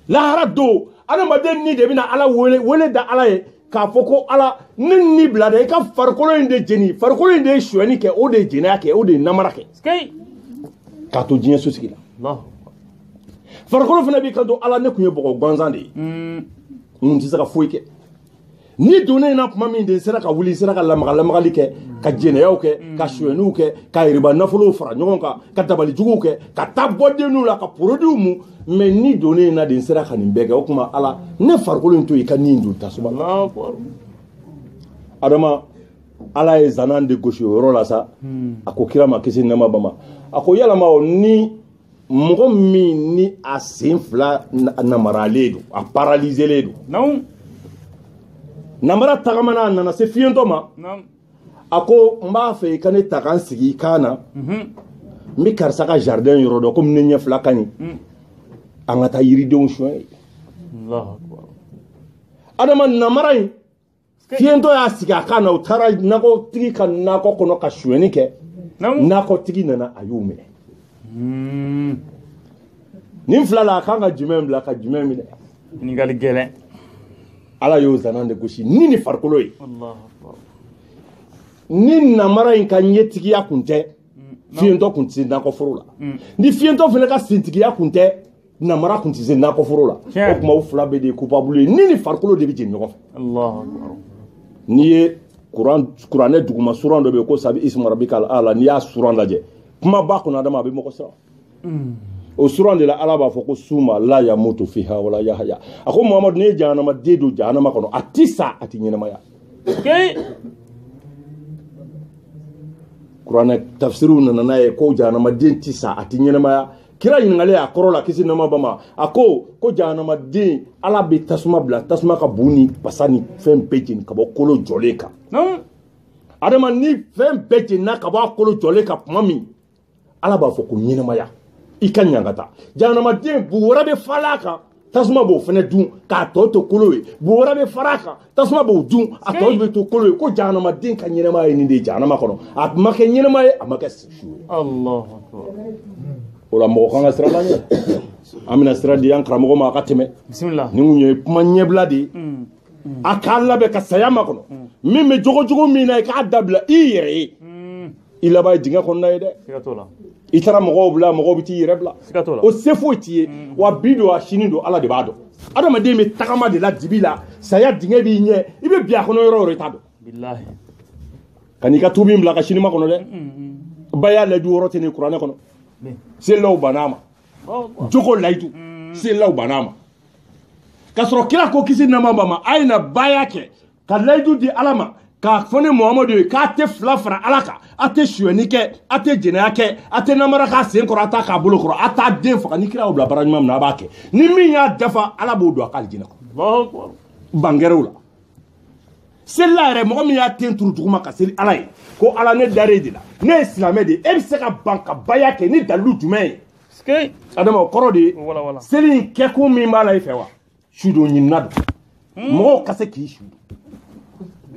lahara don adamaden ni de bɛna ala wele da ala ye k'a fɔ ko ala ne ni bila dɛ i ka farikolo in de jeni farikolo in de ye suɲɛni kɛ o de ye jɛnɛya kɛ o de ye namara kɛ k'a to diɲɛ so sigi la farikolo fana b'i kan to ala ne tun ye bɔgɔ gansan de ye n tɛ se ka foyi kɛ ni donnen na kuma min de sera ka wuli sera ka lamagali kɛ ka jɛnɛyaw kɛ ka suɲɛniw kɛ ka riba nafolow fara ɲɔgɔn kan ka dabalijuguw kɛ ka taa bɔ denniw la ka porodiw mu mais ni donnen na de sera ka nin bɛɛ kɛ o kuma ala ne farikolo in to i ka nin don tasuma la adama ala ye zanan de gosi o yɔrɔ la sa a ko kira ma kisi nɛma bama a ko yalama o ni mɔgɔ min ni a sen fila namaralen don a paralyselen don namara tagamana a nana se fiyentɔ ma a ko n b'a fɛ i ka ne ta kan sigi i kan na n bɛ karisa ka jardin yɔrɔ dɔn komi ne ɲɛ fila ka ɲi an ka taa yiridenw sɔn ye adama namara in fiyentɔ y'a sigi a kan na u taara nakɔtigi ka nakɔ kɔnɔ ka sonyɛni kɛ nakɔtigi nana a y'u minɛ nin fila la a kan ka jumɛn bila ka jumɛn minɛ ɲininkali gɛlɛn ala y'o zanan de gosi ni ni farikolo ye ni namara in ka ɲɛtigiya kun tɛ fiyentɔ kun tɛ se nakɔforo la ni fiyentɔ fana ka sentigiya kun tɛ namara kun tɛ se nakɔforo la o kuma u fila bɛɛ de ye coupable ye ni ni farikolo de bɛ jeni ɲɔgɔn fɛ n'i ye kuranɛ duguma suran dɔ bɛ yen ko sabi isma rabbikal a'la n'i y'a suran lajɛ kuma b'a kɔnɔ adama a bɛ mɔgɔ siran o suran de la ala b'a fɔ ko suma la yamutu fiha wala yahya a ko muhamadu n'i ye jahanama den don jahanama kɔnɔ a ti sa a ti ɲɛnamaya kuranɛ tafsiriw nana n'a ye ko jahanama den ti sa a ti ɲɛnamaya kira ɲininkali a kɔrɔ la kisi nɛma bama a ko jahanama den ala bɛ tasuma bila tasuma ka bu ni basa ni fɛn bɛɛ jeni ka bɔ kolo jɔlen kan adama ni fɛn bɛɛ jenina ka bɔ a kolo jɔlen kan tuma min ala b'a fɔ ko ɲɛnamaya i ka ɲangata jahanamaden bu wɛrɛ bɛ fala a kan tasuma b'o fɛnɛ dun k'a tɔ to kolo ye bu wɛrɛ bɛ fara a kan tasuma b'o dun a tɔ bɛ to kolo ye ko jahanamaden ka ɲɛnamaya ye nin de ye jahanama kɔnɔ a ma kɛ ɲɛnama ye a ma kɛ su ye o la mɔgɔ kan ka siran an ɲɛ an bɛna sira di an karamɔgɔ ma a ka tɛmɛ nin kun ye kuma ɲɛbila de ye a k'a labɛn ka saya ma kɔnɔ min bɛ jogo min na i k'a dabila i yɛrɛ ye i laban ye dingɛ kɔnɔna ye dɛ i taara mɔgɔw bila mɔgɔw bɛ t'i yɛrɛ bila o se foyi t'i ye wa bi don a sini don ala de b'a dɔn adamaden bɛ tagama de la dibi la saya dingɛ b'i ɲɛ i bɛ bi a kɔnɔ yɔrɔ o yɔrɔ i t'a dɔn ka n'i ka tubi bila ka sini ma kɔnɔ dɛ ba y'a layidu wɔɔrɔ tɛ nin kuranɛ kɔnɔ selilaw banna a ma jogo layidu selilaw banna a ma ka sɔrɔ kira ko kisi nama bama a ye na baya kɛ ka layidu di ala ma k'a fɔ ni muhamadu ye k'a tɛ fila fara ala kan a tɛ suyɛni kɛ a tɛ jɛnɛya kɛ a tɛ namara k'a sen kɔrɔ a t'a k'a bolo kɔrɔ a t'a den faga ni kira y'o bila bara ɲuman min na a b'a kɛ ni min y'a dafa ala b'o don a ka alijinɛ kɔnɔ bangɛrɛw la selila yɛrɛ mɔgɔ min y'a ten turu duguma ka seli ala ye ko ala ne dar'e de la ne ye silamɛ de ye e bɛ se ka ban ka baya kɛ ni dalilu jumɛn ye adama o kɔrɔ de ye seli in kɛkun min b'a la i fɛ wa sudo ɲinina don mɔgɔw ka se k'i su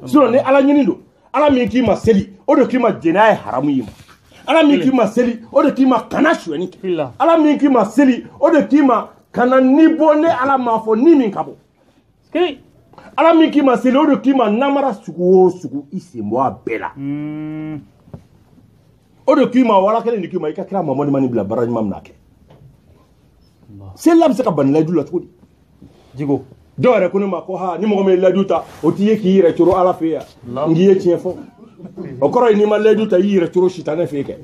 sinon ni ala ɲini don ala min k'i ma seli o de k'i ma jɛnɛya ye haramu ye ma ala min k'i ma seli o de k'i ma kana suyɛni kɛ ala min k'i ma seli o de k'i ma kana ni bɔ ne ala m'a fɔ ni min ka bɔ ala min k'i ma seli o de k'i ma namara sugu o sugu i sen bɔ a bɛɛ la o de k'i ma wala kelen de k'i ma i ka kira mamadu mani bila bara ɲuman min na kɛ selila bɛ se ka bani layidu la cogo di jigo dɔw yɛrɛ ko ne ma ko ha ni mɔgɔ min ye layidu ta o t'i ye k'i yɛrɛ coro ala fɛ yan n k'i ye tiɲɛ fɔ o kɔrɔ ye n'i ma layidu ta i yɛrɛ coro sitanɛ fɛ kɛ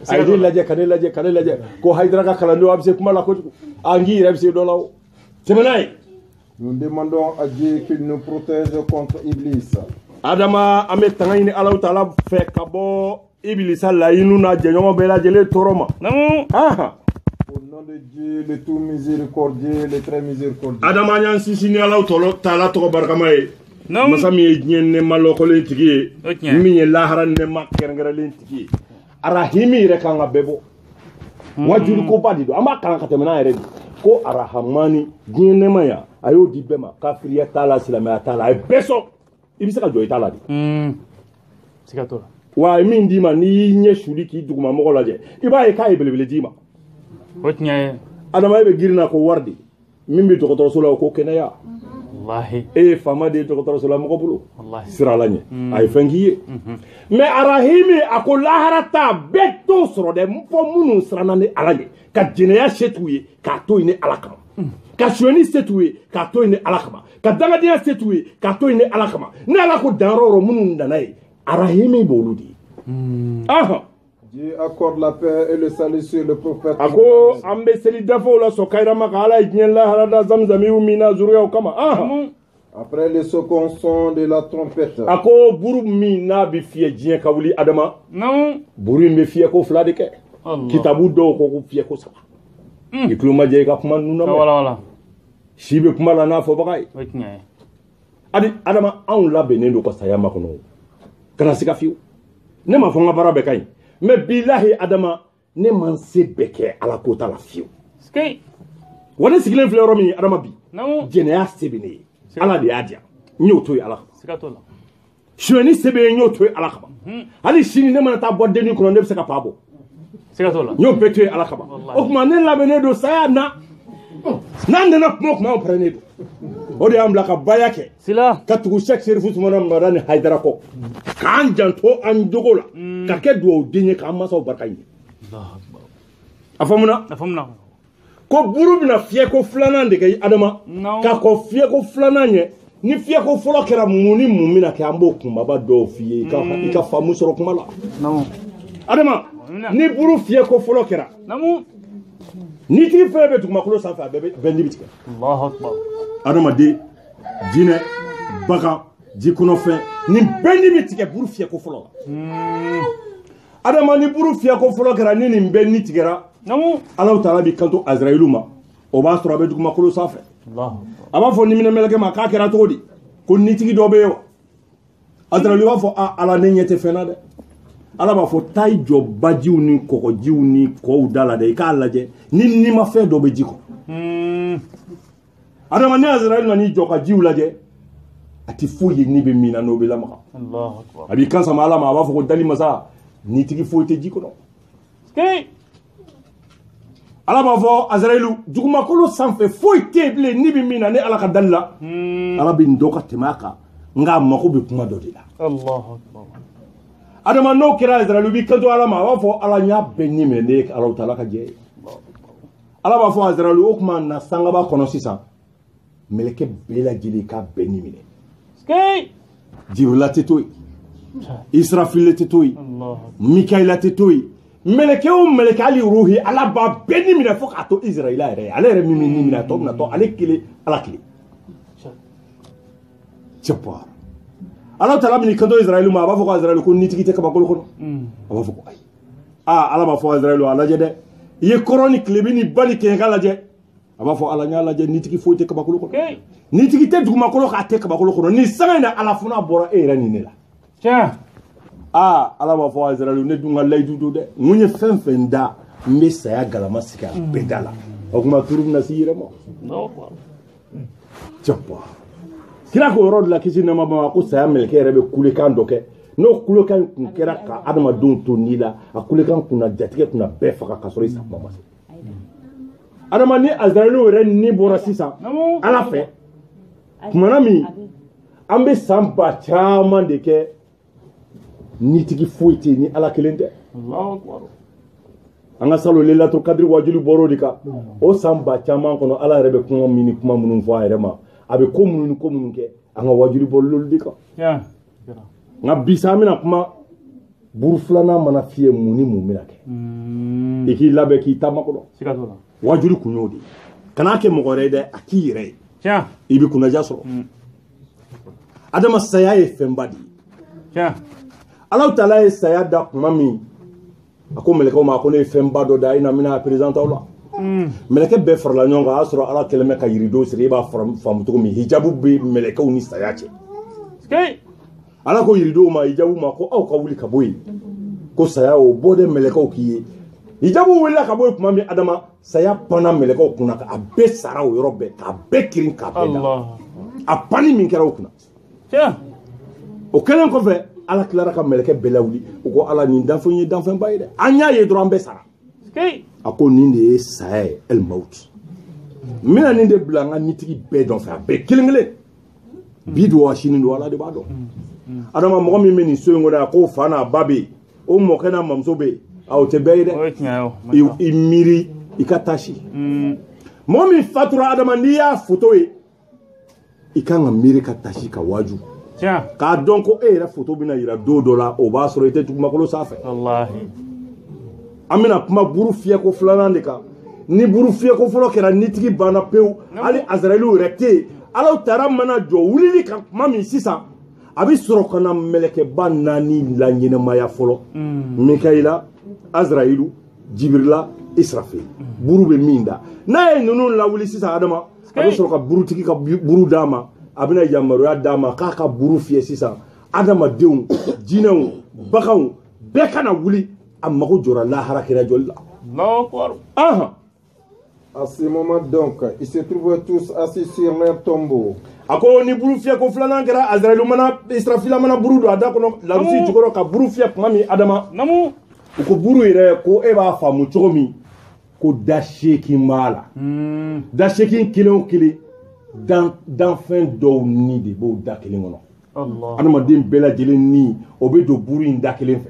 a ye ne lajɛ ka ne lajɛ ka ne lajɛ ko hayidara ka kalandenw a bɛ se kuma la kojugu a n k'i yɛrɛ bɛ se dɔ la o tɛmɛ n'a ye. Nous demandons à Dieu qu'il nous protège contre Iblis. Adama an bɛ tanga ɲini Alahu Taala fɛ ka bɔ Ibilisa laɲiniw n'a jɛɲɔgɔn bɛɛ lajɛlen tɔɔrɔ ma. Au nom de Dieu, le tout miséricordieux, le très miséricordieux. Adama an y'an sinsin ni Alahu Taala tɔgɔ barikama ye. Masa min ye diɲɛ nɛɛma lɔkɔlen tigi ye, min ye lahara nɛɛma kɛrɛnkɛrɛnlen tigi ye. Arahimi yɛrɛ kan ka bɛɛ bɔ. Wajurukoba de don, an b'a kalan ka tɛmɛ n'a yɛrɛ de. Ko arahamani diɲɛ nɛɛma ya a y'o di bɛɛ ma kafiriya t'a la silamɛya t'a la a ye bɛɛ sɔn i bɛ se ka jɔ i t'a la de. Siga t'o la. Wa a ye min d'i ma n'i y'i ɲɛ suli k'i dugumamɔgɔ lajɛ i b'a ye k'a ye belebele d'i ma. O tiɲɛ ye. Adama e bɛ girinna ko wari de min bɛ dɔgɔtɔrɔso la o ko kɛnɛya. Walahi. E ye faama de ye dɔgɔtɔrɔso la mɔgɔ bolo. Sira la ɲɛ a ye fɛn k'i ye. Mais arahimi a ko lahara ta bɛɛ t'o sɔrɔ dɛ fɔ minnu siranna ni ala ye ka jɛnɛya se t'u ye k'a to yen ni ala kama ka suyɛni se t'u ye k'a to yen ni ala kama ka dangadenya se t'u ye k'a to yen ni ala kama ni ala ko danyɔrɔ yɔrɔ minnu nana ye arahimi b'olu de ye. Dieu accorde la paix et le salut sur le prophète. A ko an bɛ seli dafew la sɔn kayirama kan ala ye diɲɛ lahara da zamzamiw min na zuriyaw kama. Après le second son de la trompette. A ko buru min n'a bɛ fiyɛ diɲɛ ka wuli adama. Buru in bɛ fiyɛ ko fila de kɛ. Kitabu dɔw ko fiyɛ ko saba. I tulo ma jɛ i ka kuma ninnu na. Si bɛ kuma la n'a fɔbaga ye. Adi adama anw labɛnnen don ka saya makɔnɔ. Kana siga fiyewu. Ne ma fɔ n ka baara bɛɛ ka ɲi. Mais bilahi adama ne man se bɛɛ kɛ ala ko t'a la fiyewu. Wa ne sigilen filɛ yɔrɔ min adama bi. Jɛnɛya se bɛ ne ye. Ala de y'a diyan n y'o to ye ala kama suyɛni se bɛ n y'o to ye ala kama hali sini ne mana taa bɔ denni kɔnɔ ne bɛ se ka paa bɔ n y'o bɛɛ to ye ala kama o tuma ne labɛnnen don saya na n'an nana kuma o kuma anw pɛrɛnnen don o de y'an bila ka baya kɛ ka tugu Sɛki Serifu Sumana Mara ni Hayidara kɔ k'an janto an jogo la ka kɛ duwawuden ye k'an mansaw barika ɲini a faamuna ko buru bɛna fiyɛko filanan de kɛ adama ka kɔ fiyɛko filanan ɲɛ ni fiyɛko fɔlɔ kɛra mun ni mun bɛna kɛ an b'o kunbaba dɔw f'i ye i ka faamu sɔrɔ kuma la adama ni buru fiyɛko fɔlɔ kɛra ni tigi fɛn bɛ dugumakolo sanfɛ a bɛɛ nibi tigɛ adamaden jinɛ bagan jikɔnɔfɛn nin bɛɛ nibi tigɛ buru fiyɛko fɔlɔ la adama ni buru fiyɛko fɔlɔ kɛra ni nin bɛɛ ni tigɛra Alahu Taala b'i kanto Azrayilu ma o b'a sɔrɔ a bɛ dugumakolo sanfɛ a b'a fɔ niminɛmɛlɛkɛ ma k'a kɛra cogo di ko nitigi dɔ bɛ yen wa Azrayilu b'a fɔ ala ne ɲɛ tɛ fɛn na dɛ ala b'a fɔ taa i jɔ bajiw ni kɔgɔjiw ni kɔw da la dɛ i k'a lajɛ ni nimafɛn dɔ bɛ ji kɔnɔ adama ni Azrayilu nan'i jɔ ka jiw lajɛ a tɛ foyi ye ni bɛ min na n'o bɛ lamaga a b'i kan sama ala ma a b'a fɔ ko dali masa nitigi foyi tɛ ji kɔnɔ ala b'a fɔ Azrayilu dugumakolo sanfɛ foyi tɛ yen bilen ni bɛ min na ni ala ka dali la ala bɛ nin dɔ ka tɛmɛ a kan nka a mako bɛ kuma dɔ de la adama n'o kɛra Azrayilu b'i kanto ala ma a b'a fɔ ala n y'a bɛɛ ɲi minɛ ne ye Alahu Taala ka jɛ ye ala b'a fɔ Azrayilu o tuma na sangaba kɔnɔ sisan mɛlɛkɛ bɛɛ lajɛlen k'a bɛɛ ɲi minɛ Jibrila tɛ to yen Israfil tɛ to yen Mikaila tɛ to yen mɛlɛkɛ o mɛlɛkɛ hali ruhi ala b'a bɛɛ ni minɛ fo k'a to Israɛla yɛrɛ ye ale yɛrɛ min ni minɛ tɔ bɛna to ale kelen ala kelen Tchapar. Alors t'as l'abni quand Israël ma va voir Israël ko nitiki te kabakolo kono. On va voir ay. Ah ala ma fo Israël ala jede. Ye chronique le bini bali ke ngala je. Aba fo ala nya ala je nitiki fo te kabakolo kono. Nitiki te duguma kolo ka te kabakolo kono ni sanga na ala funa bora e rani ne la. Tiens. Ah ala ma fo Israël ne dunga laydu do de. Munye fen da me saya galama sika bedala. O kuma turu na sire mo. Non. Tchapar. Kira ko yɔrɔ de la kisi nama ma ko saya meleke yɛrɛ bɛ kulekan dɔ kɛ n'o kulekan kun kɛra ka adamadenw to ni la a kulekan kunna jatigɛ kunna bɛɛ faga ka sɔrɔ i sa kuma ma se adama ni Azaraɛliw yɛrɛ ni bɔra sisan ala fɛ tumana min an bɛ san ba caman de kɛ nitigi foyi tɛ ni ala kelen tɛ an ka salon Lailatul Qadri wajulu bɔra o de kan o san ba caman kɔnɔ ala yɛrɛ bɛ kuma min ni kuma minnu fɔ a yɛrɛ ma a bɛ ko minnu kɛ an ka wajulu bɔlolu de kan nka bisa an bɛna kuma buru filanan mana fiyɛ mun ni mun bɛna kɛ i k'i labɛn k'i taama kɔnɔ wajulu kun y'o de kan'a kɛ mɔgɔ wɛrɛ ye dɛ a k'i yɛrɛ ye i bɛ kunnaja sɔrɔ adama saya ye fɛnba de ye Alahu Taala ye saya da kuma min a ko mɛlɛkɛw ma ko ne ye fɛnba dɔ da i na mina président aw la mɛlɛkɛ bɛɛ farala ɲɔgɔn kan a y'a sɔrɔ ala kɛlen bɛ ka yirido siri i b'a faamu cogo min hijabu bɛ mɛlɛkɛw ni saya cɛ ala ko yiridow ma hijabu ma ko aw ka wuli ka bɔ yen ko saya o bɔ de mɛlɛkɛw k'i ye hijabu wulila ka bɔ yen tuma min adama saya panna mɛlɛkɛw kunna a bɛɛ sara o yɔrɔ bɛɛ k'a bɛɛ kirin k'a bɛɛ da a panni min kɛra o kunna o kɛlen kɔfɛ ala tilara ka mɛlɛkɛ bɛɛ lawuli o ko ala nin danfɛn ye danfɛnba ye dɛ an y'a ye dɔrɔn an bɛɛ sara a ko nin de ye saya ye el maut n bɛna nin de bila an ka nitigi bɛɛ dɔn fɛ a bɛɛ kelen kelen bi don wa sini don ala de b'a dɔn adama mɔgɔ min bɛ nin so in kɔnɔ a ko fa n'a ba bɛ yen o mɔkɛ n'a mamuso bɛ yen a o tɛ bɛɛ ye dɛ i miiri i ka tasi mɔgɔ min fatura adama n'i y'a foto ye i kan ka miiri ka tasi ka waju k'a dɔn ko e yɛrɛ foto bɛna yira don dɔ la o b'a sɔrɔ i tɛ dugumakolo sanfɛ an bɛna kuma buru fiyɛko filanan de kan ni buru fiyɛko fɔlɔ kɛra nitigi banna pewu hali Azaraɛliw yɛrɛ tɛ yen Alahu Taala mana jɔ wulili kan kuma min sisan a bɛ sɔrɔ ka na mɛlɛkɛba 4 la ɲɛnɛmaya fɔlɔ Mikayila Azaraɛliw Jibirila Israfil buru bɛ min da n'a ye ninnu lawuli sisan adama a bɛ sɔrɔ ka burutigi ka buru d'a ma a bɛna yamaruya d'a ma k'a ka buru fiyɛ sisan adamadenw jinɛw baganw bɛɛ kana wuli a mago jɔra lahara kira joli la À ce moment donc, ils se trouvaient tous assis sur leur tombeau. A ko ni buru fiyɛ ko filanan kɛra Azaraɛli mana Israfila mana buru don a da kɔnɔ larusi jukɔrɔ ka buru fiyɛ tuma min adama u ko buru yɛrɛ ko e b'a faamu cogo min ko da 8 b'a la da 8 kelen o kelen danfɛn dɔw ni de b'o da kelen kɔnɔ adamaden bɛɛ lajɛlen ni o bɛ don buru in da kelen fɛ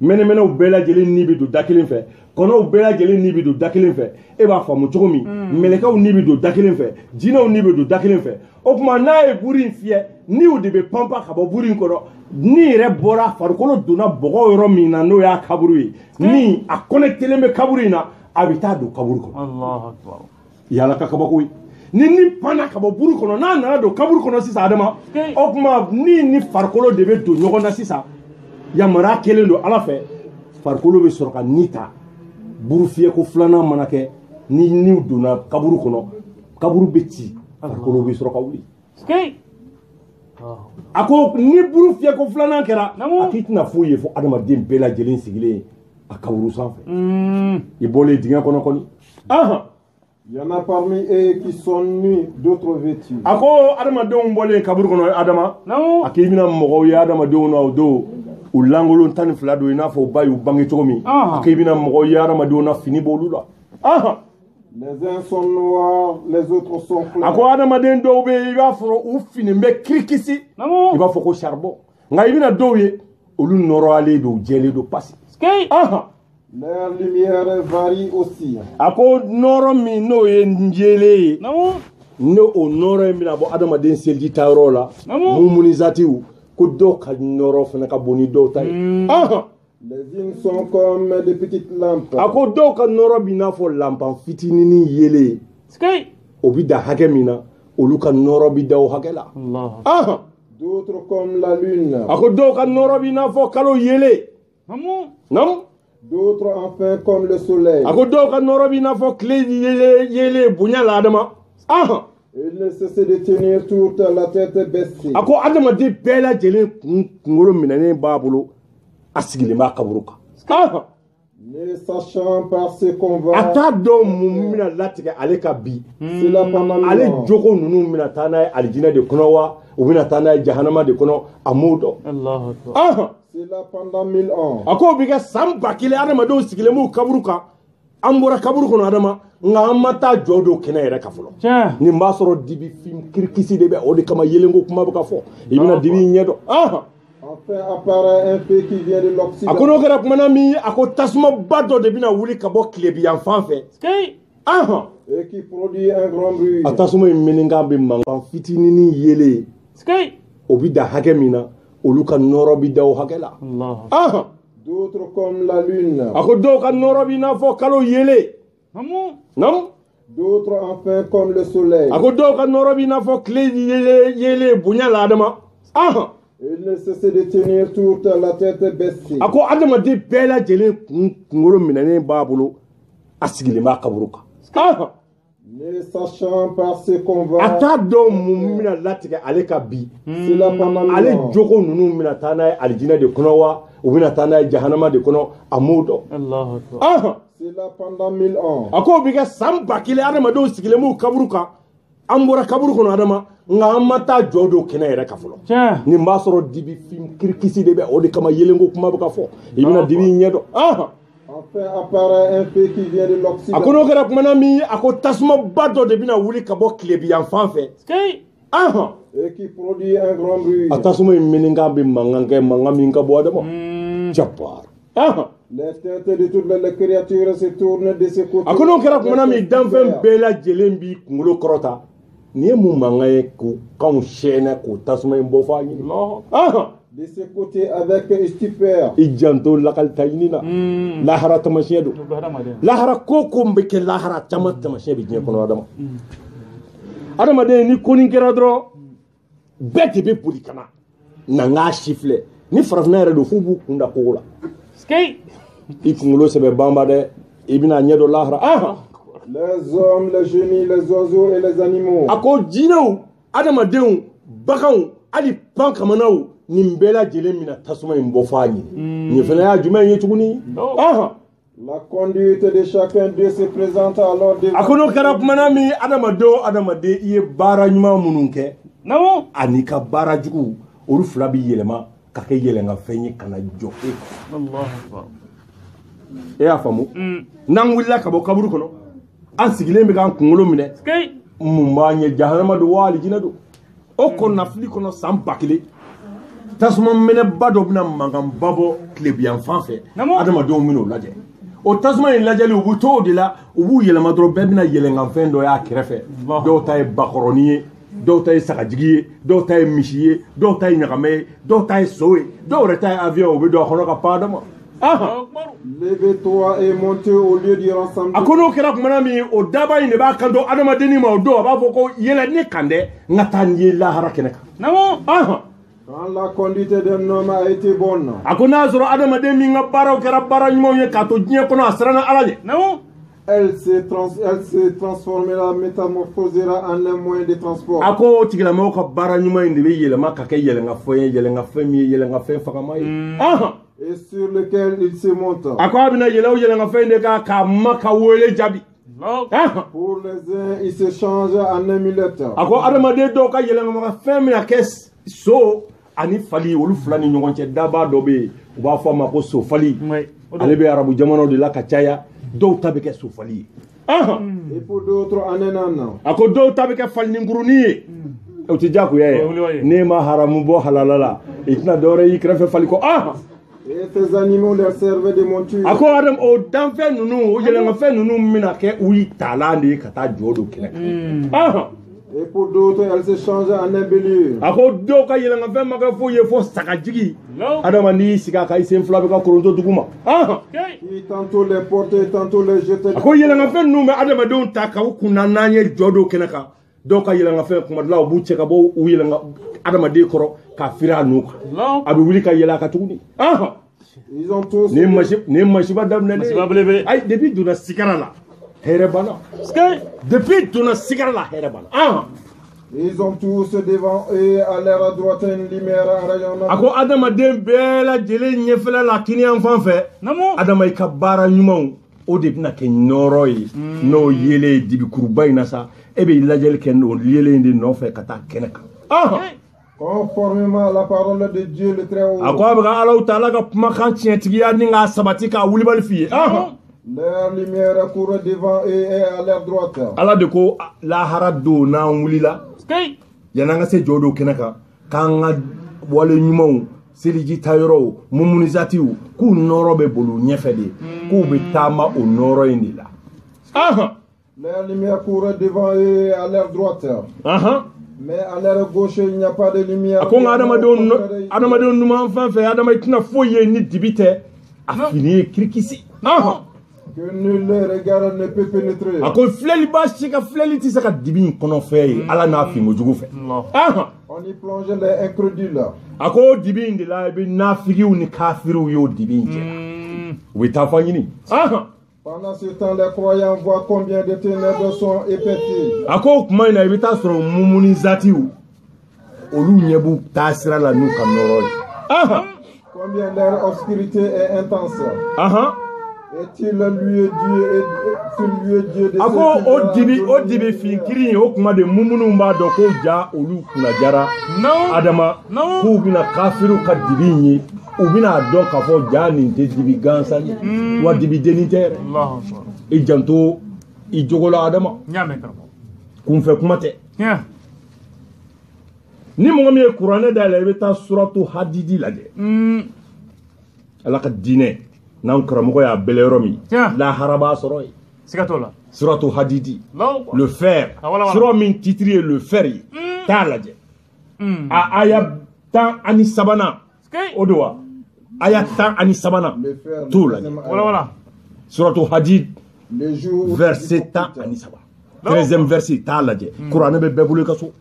mɛnɛmɛnɛw bɛɛ lajɛlen ni bɛ don da kelen fɛ kɔnɔw bɛɛ lajɛlen ni bɛ don da kelen fɛ e b'a faamu cogo min mɛlɛkɛw ni bɛ don da kelen fɛ jinɛw ni bɛ don da kelen fɛ o tuma n'a ye buru in fiyɛ niw de bɛ panpa ka bɔ buru in kɔrɔ ni yɛrɛ bɔra farikolo donna bɔgɔ yɔrɔ min na n'o y'a kaburu ye ni a connectelen bɛ kaburu in na a bɛ taa don kaburu kɔnɔ yala ka kabako ye ni panna ka bɔ buru kɔnɔ n'a nana don kaburu kɔnɔ sisan adama o tuma ni farikolo de bɛ don ɲɔgɔn na sisan yamaruya kelen don ala fɛ farikolo bɛ sɔrɔ ka ni ta buru fiyɛko filanan mana kɛ ni niw donna kaburu kɔnɔ kaburu bɛ ci farikolo bɛ sɔrɔ ka wuli a ko ni buru fiyɛko filanan kɛra a k'i tɛna foyi ye fo adamaden bɛɛ lajɛlen sigilen a kaburu sanfɛ i bɔlen dingɛ kɔnɔ kɔni Il y en a parmi eux qui sont nus, d'autres vêtus. A ko adamadenw bɔlen kaburu kɔnɔ adama a k'i bɛna mɔgɔw ye adamadenw na o don u langolon 12 don i n'a fɔ u ba y'u bange cogo min a k'i bɛna mɔgɔw ye adamadenw na fini b'olu la Les uns sont noirs, les autres sont clairs. A ko adamaden dɔw bɛ yen i b'a sɔrɔ u fini bɛ kirikisi i b'a fɔ ko charbon nka i bɛna dɔw ye olu nɔrɔlen don jɛlen don pasi Leur lumière varie aussi. A ko nɔrɔ min n'o ye njɛlen ye n'o o nɔrɔ in bɛna bɔ adamaden seliji ta yɔrɔ la mumunizatiw ko dɔw ka nɔrɔ fana ka bon ni dɔw ta ye Les unes sont comme des petites lampes. A ko dɔw ka nɔrɔ b'i n'a fɔ lanpan fitinin yelen o bɛ da hakɛ min na olu ka nɔrɔ bɛ da o hakɛ la D'autres comme la lune. Ako do ka noro bi na fo kalo yele. Non? D'autres enfin comme le soleil. Ako do ka noro bi na fo kle yele bunya la adama. Ah. Il ne cesse de tenir toute la tête baissée. Ako adama de bela jele ngoro minane babulu asigile ma kaburuka. Ah. Ne sachant par ce qu'on va. Ata do mumina latige ale ka bi. C'est la pendant ale joko nunu mina tana aljina de konowa ou mina tana jahannama de kono amudo. Allahu akbar. Ah. C'est là pendant 1000 ans. Ako biga samba kile adama do sigile mu kaburuka. Ambora kaburu kono adama nga amata jodo kena yere kafolo. Ni mbasoro dibi film kirkisi debe odi kama yelengo kuma baka fo. Ibina dibi nyedo. Ah. Enfin apparaît un feu qui vient de l'Occident. Akono kera kumana mi ako tasuma bado de bina wuli kabo klebi en fanfe. Ah. Et qui produit un grand bruit. Atasuma meninga be manga fitinini yele. Obi da hakemina oluka norobi da o hakela. Allah. Ah. D'autres comme la lune. Ako do ka norobi na fo kalo yele. Non? D'autres enfin comme le soleil. Ako do ka norobi na fo kle yele bunya la adama. Ah. Il ne cesse de tenir toute la tête baissée. Ako adama de bela jele ngoro minane babulu asigile ma kaburuka. Ah. Ne sachant par ce qu'on va. Ata do mumina latige ale ka bi. C'est la pendant 1000 ans. Ale joko nunu mina tana aljina de konowa ou mina tana jahannama de kono amudo. Allahu akbar. Ah. C'est là pendant 1000 ans. Ako biga samba kile adama do sigile mu kaburuka. Ambora kaburu kono adama nga amata jodo kena yere kafolo. Ni mbasoro dibi film kirkisi debe odi kama yelengo kuma baka fo. Ibina dibi nyedo. Ah. Enfin apparaît un feu qui vient de l'Occident. Akono kera kumana mi ako tasuma bado de bina wuli kabo klebi en fanfe. Ah. Et qui produit un grand bruit. Atasuma meninga be manganga mangaminga bo adama. Jabbar. Ah. Les têtes de toutes les créatures se tournent de ce côté. Akono kera kumana mi danfen bela jelembi ngulo krota. Ni mu mangaye ko kan shena ko tasuma imbo fa ni. Ah. De ce côté avec stupeur. Ijanto lakal tayinina. Lahara tamashedo. Lahara koko mbeke lahara tamashe bi nyen kono adama. Adama de ni koni kera dro beti be pulikana. Nanga chifle. Ni farafna yere do fubu kunda kola. Ikungulo sebe bamba de ibina nyedo lahara. Ah. Les hommes, les génies, les oiseaux et les animaux. Ako jinaw adama deun bakaw ali pan kamanaw nimbela jele mina tasuma imbo fanyi. Ni fena ya juma yetuguni. Ah. La conduite de chacun d'eux se présente alors devant. Akono karap manami adama de iye bara nyuma mununke. Nawo anika bara jugu olu flabi yelema kake yelenga fenyi kana joke. Allahu akbar. E afamu. Nan willa kabo kaburu kono. An sigile mi kan kungolo mine. Mumbanye jahannama do wali jinado. O ko nafli kono sampakile. Tasuma mene bado bina mangam babo klebian fanfe. Adama do mino laje. O tasuma in lajali ubu to de la ubu yelema dro bebina yelenga fendo ya kirefe. Do tay bakoroniye, do tay sakajigiye, do tay mishiye, do tay nyakame, do tay sowe, do retay avion ubu do kono ka padama. Ah. Levez-toi et montez au lieu du rassemblement. Akono kera kumana mi o daba ine ba kando adama deni ma o do ba foko yela ne kande ngatanye la harakeneka. Namo. Ah. Quand la conduite d'un homme a été bonne. Akona zoro adama de mi ngabara o kera bara nyimo ye kato dien kono asrana alaje. Namo. Elle se transformera, métamorphosera en un moyen de transport. Ako tigila mo ka bara nyimo inde be yela ma kake yela nga foye yela nga femi yela nga fe fakamaye. Ah. Et sur lequel il se monte. Akwa bina yela o yela nga fe inde ka maka wole jabi. Pour les uns, il se change en amulette. Ako adama de do ka yela nga femi na kes so ani fali olu fulani ɲɔgɔn cɛ daba dɔ bɛ yen u b'a fɔ a ma ko sofali ale bɛ arabu jamanaw de la ka caya dɔw ta bɛ kɛ sofali ye et pour d'autres en un an a ko dɔw ta bɛ kɛ falininkùruni ye o tɛ diyagoya ye n'e ma haramu bɔ halala la i tɛna dɔwɛrɛ y'i kɛrɛfɛ fali ko et ces animaux leur servaient de monture. A ko adam o danfɛn ninnu o yɛlɛmafɛn ninnu bɛna kɛ u taalan de ye ka taa jɔ don kɛnɛ kan et pour d'autres, elle se change en un bélier. A ko dɔw ka yɛlɛmafɛn ma kɛ foyi ye fo sagajigi adama n'i sigi a kan i sen fila bɛ ka koronto dugu ma Qui tantôt les portait, tantôt les jetait. A ko yɛlɛmafɛn ninnu bɛ adamadenw ta k'u kunna n'an ye jɔ don kɛnɛ kan dɔw ka yɛlɛnka fɛn kuma dɔ la u b'u cɛ ka bɔ u yɛlɛnka adamaden kɔrɔ ka firi a n'u kan a bɛ wuli ka yɛlɛ a kan tuguni Ils ont tous. Ni masiba daminɛ ayi depuis donna sigara la hɛrɛ banna depuis donna sigara la hɛrɛ banna Ils ont tous devant eux à leur droite une lumière en rayonnant. A ko adamaden bɛɛ lajɛlen ɲɛfɛla la kini yan fan fɛ adama i ka baara ɲumanw o de bɛna kɛ nɔrɔ ye n'o yelen dibikuruba in na sa e bɛ lajɛli kɛ n'o yelen de nɔfɛ ka taa kɛnɛ kan Conformément à la parole de Dieu le Très-Haut. A ko a bɛ ka Alahu Taala ka kumakan tiɲɛtigiya ni k'a sabati k'a wulibali f'i ye Leur lumière court devant eux et à leur droite. Ala de ko lahara don n'an wulila yan'an ka se jɔ don kɛnɛ kan k'an ka wale ɲumanw seliji tayɔrɔw mumunizatiw k'u nɔrɔ bɛ bolo ɲɛfɛ de k'u bɛ taama o nɔrɔ in de la Leur lumière court devant eux et à leur droite. Mais à leur gauche il n'y a pas de lumière. A ko nka adamadenw ɲuman fɛn fɛn adama i tɛna foyi ye ni dibi tɛ a fini ye kirikisi Que nul regard ne peut pénétrer. A ko filɛli ba si ka filɛli tɛ se ka dibi in kɔnɔ fɛn ye ala n'a finko jugu fɛ On y plonge les incrédules. A ko dibi in de la i bɛ nafigiw ni kafiriw y'o dibi in cɛ u bɛ taa fɔ ɲini Pendant ce temps, les croyants voient combien de ténèbres sont épaissées. A ko o kuma in na i bɛ taa sɔrɔ mumunizatiw olu ɲɛ b'u taa sira la n'u ka nɔrɔ ye Combien leur obscurité est intense. Est-il lui Dieu de a ko o dibi finkiri o kuma de mumunuw b'a dɔn ko ja olu kunna jara adama k'u bɛna kafiriw ka dibi in ye u bɛna dɔn k'a fɔ ja nin tɛ dibi gansan ye wa dibi dennin tɛ yɛrɛ i janto i jogo la adama kunfɛ kuma tɛ ni mɔgɔ min ye kuranɛ dayɛlɛ i bɛ taa suratu hadidi lajɛ ala ka diinɛ n'an karamɔgɔ y'a bɛlɛ yɔrɔ min lahara b'a sɔrɔ ye suratu hadidi le fer sura min titre ye le fer ye t'a lajɛ a aya 13 o de wa aya 13 t'o lajɛ suratu hadid verset 13 13e verset t'a lajɛ kuranɛ bɛ bɛɛ bolo i ka so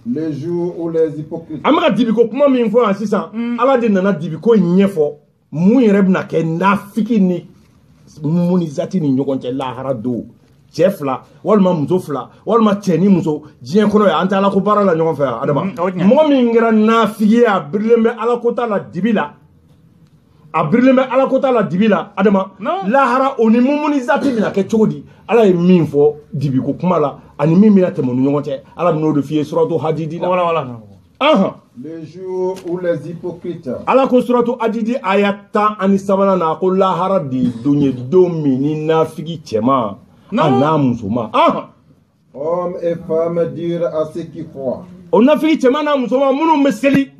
les jours où les hypocrites. An bɛ ka dibiko kuma min fɔ yan sisan ala de nana dibiko ɲɛfɔ mun yɛrɛ bɛna kɛ nafiki ni mumunizati ni ɲɔgɔn cɛ lahara don cɛ fila walima muso fila walima cɛ ni muso diɲɛ kɔnɔ yan an tɛ ala ko baara la ɲɔgɔn fɛ yan adama mɔgɔ min kɛra nafiki ye a birilen bɛ ala ko ta la dibi la a birilen bɛ ala ko ta la dibi la adama lahara o ni mumunizati bɛna kɛ cogo di ala ye min fɔ dibiko kuma la ani min bɛna tɛmɛ ni ɲɔgɔn cɛ ala bɛn'o de f'i ye suratu hadidi la les jours où les hypocrites. ala ko suratu hadidi aya 13 na ko lahara de don ye don min ni nafiki cɛman a n'a musoman hommes et femmes dire à ceux qui croient. o nafiki cɛman n'a musoman minnu bɛ seli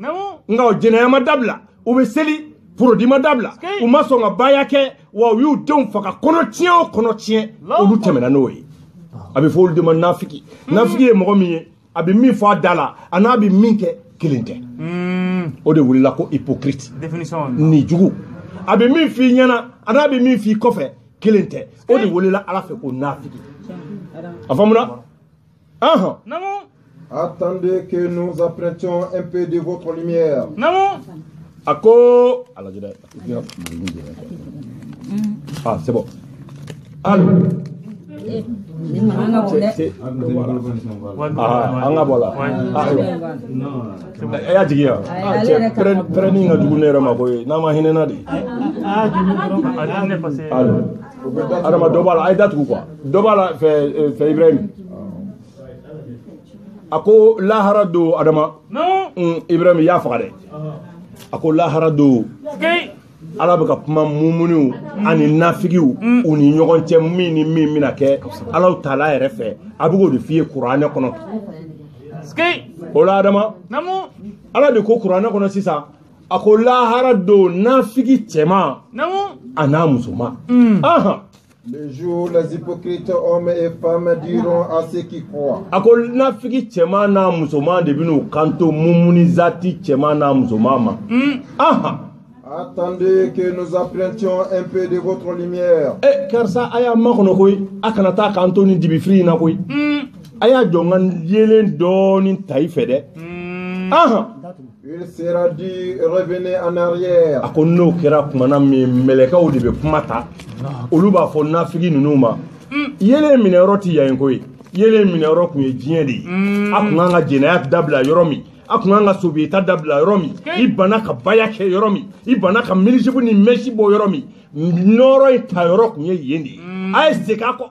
nka o jɛnɛya ma dabila u bɛ seli porodi ma dabila u ma sɔn ka baaya kɛ wa u y'u denw faga kɔnɔ tiɲɛ o kɔnɔ tiɲɛ olu tɛmɛna n'o ye a bɛ fɔ olu de ma nafiki nafiki ye mɔgɔ min ye a bɛ min fɔ a da la a n'a bɛ min kɛ kelen tɛ o de wulila ko hypocrite ni jugu a bɛ min f'i ɲɛna a n'a bɛ min f'i kɔfɛ kelen tɛ o de wulila ala fɛ ko nafiki a faamuna Attendez que nous apprêtions un peu de votre lumière. a ko ah c'est bon allo an ka bɔ la a y'a jigi yan cɛ pɛrɛnni ka jugu ne yɛrɛ ma koyi n'a ma hinɛ na de adama dɔ b'a la a ye datugu quoi dɔ b'a la fɛ Ibrahim a ko lahara don adama Ibrahim i y'a faga dɛ a ko lahara don ala bɛ ka kuma mumunuw ani nafigiw u ni ɲɔgɔn cɛ min ni min bɛna kɛ ala taala yɛrɛ fɛ a bɛ k'o de f'i ye kuranɛ kɔnɔ o la adama ala de ko kuranɛ kɔnɔ sisan a ko lahara don nafigi cɛman a n'a musoman Le jour les hypocrites hommes et femmes diront à ceux qui croient. a ko nafigi cɛman n'a musoman de bɛn'u kanto mumunizati cɛman n'a musoman ma Attendez que nous apprêtions un peu de votre lumière. karisa a y'a makɔnɔ koyi a kana taa k'an to ni dibifiri in na koyi aya jongan yelen doni taifede aha il sera dit revenez en arrière ako no kera kumana mi melekaw de be kumata olu ba fo nafigi nunuma yele minero ti yayin koyi yele minero kun ye diɲɛ de akun nga jenaya dabla yoromi akun nga sobieta dabla yoromi ibana ka baya ke yoromi ibana ka milisibu ni meshi bo yoromi noro ita yoro kun ye yendi ay se ka ko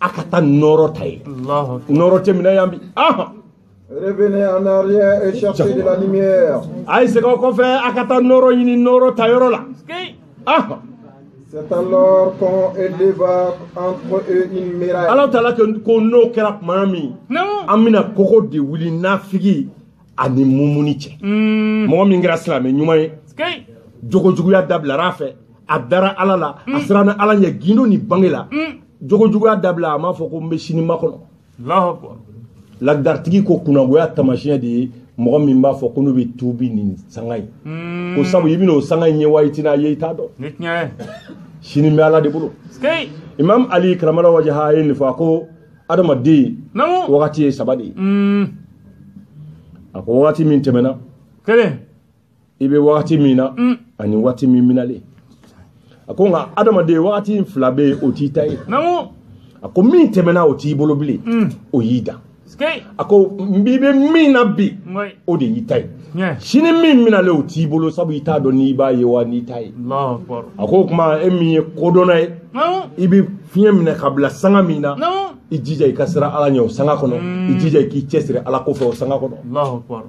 akata noro tai Allah noro te mina yambi aha revenez en arrière et cherchez de la lumière ay se ko fait akata noro yini noro ta yoro la aha c'est alors qu'on éleva entre eux une muraille. Alors t'as là que no kera mami. Non. Amina koko de wili nafigi ani mumuniche. Mo min gra slame nyumay. Skay. Jogo jogo ya dabla rafe. Adara alala asrana alanya gindo ni bangela. Jogo jogo ya dabla ma foko mbeshini makono. Allahu akbar. La dartigi ko kunango ya tamashin de mo min ba foko no be tubi ni sangay. Ko sabu yibino sangay nye waitina yeita do. Nitnya shini me ala de bulu skay imam ali karamala wajaha yin fa ko adama de wakati sabadi ako wakati min temena kele ibe wakati mina ani wakati min minale ako nga adama de wakati flabe otitai ako min temena oti bolo bile o yida skay ako mbibe mina bi o de yitai shini min minale oti bolo sabu ita do ni ba yewa ni tai Allahu akbar ako kuma emi kodona ibi fiye mina kabla sanga mina ijija ikasira ala nyaw sanga kono ijija ki chesire ala ko fo sanga kono Allahu akbar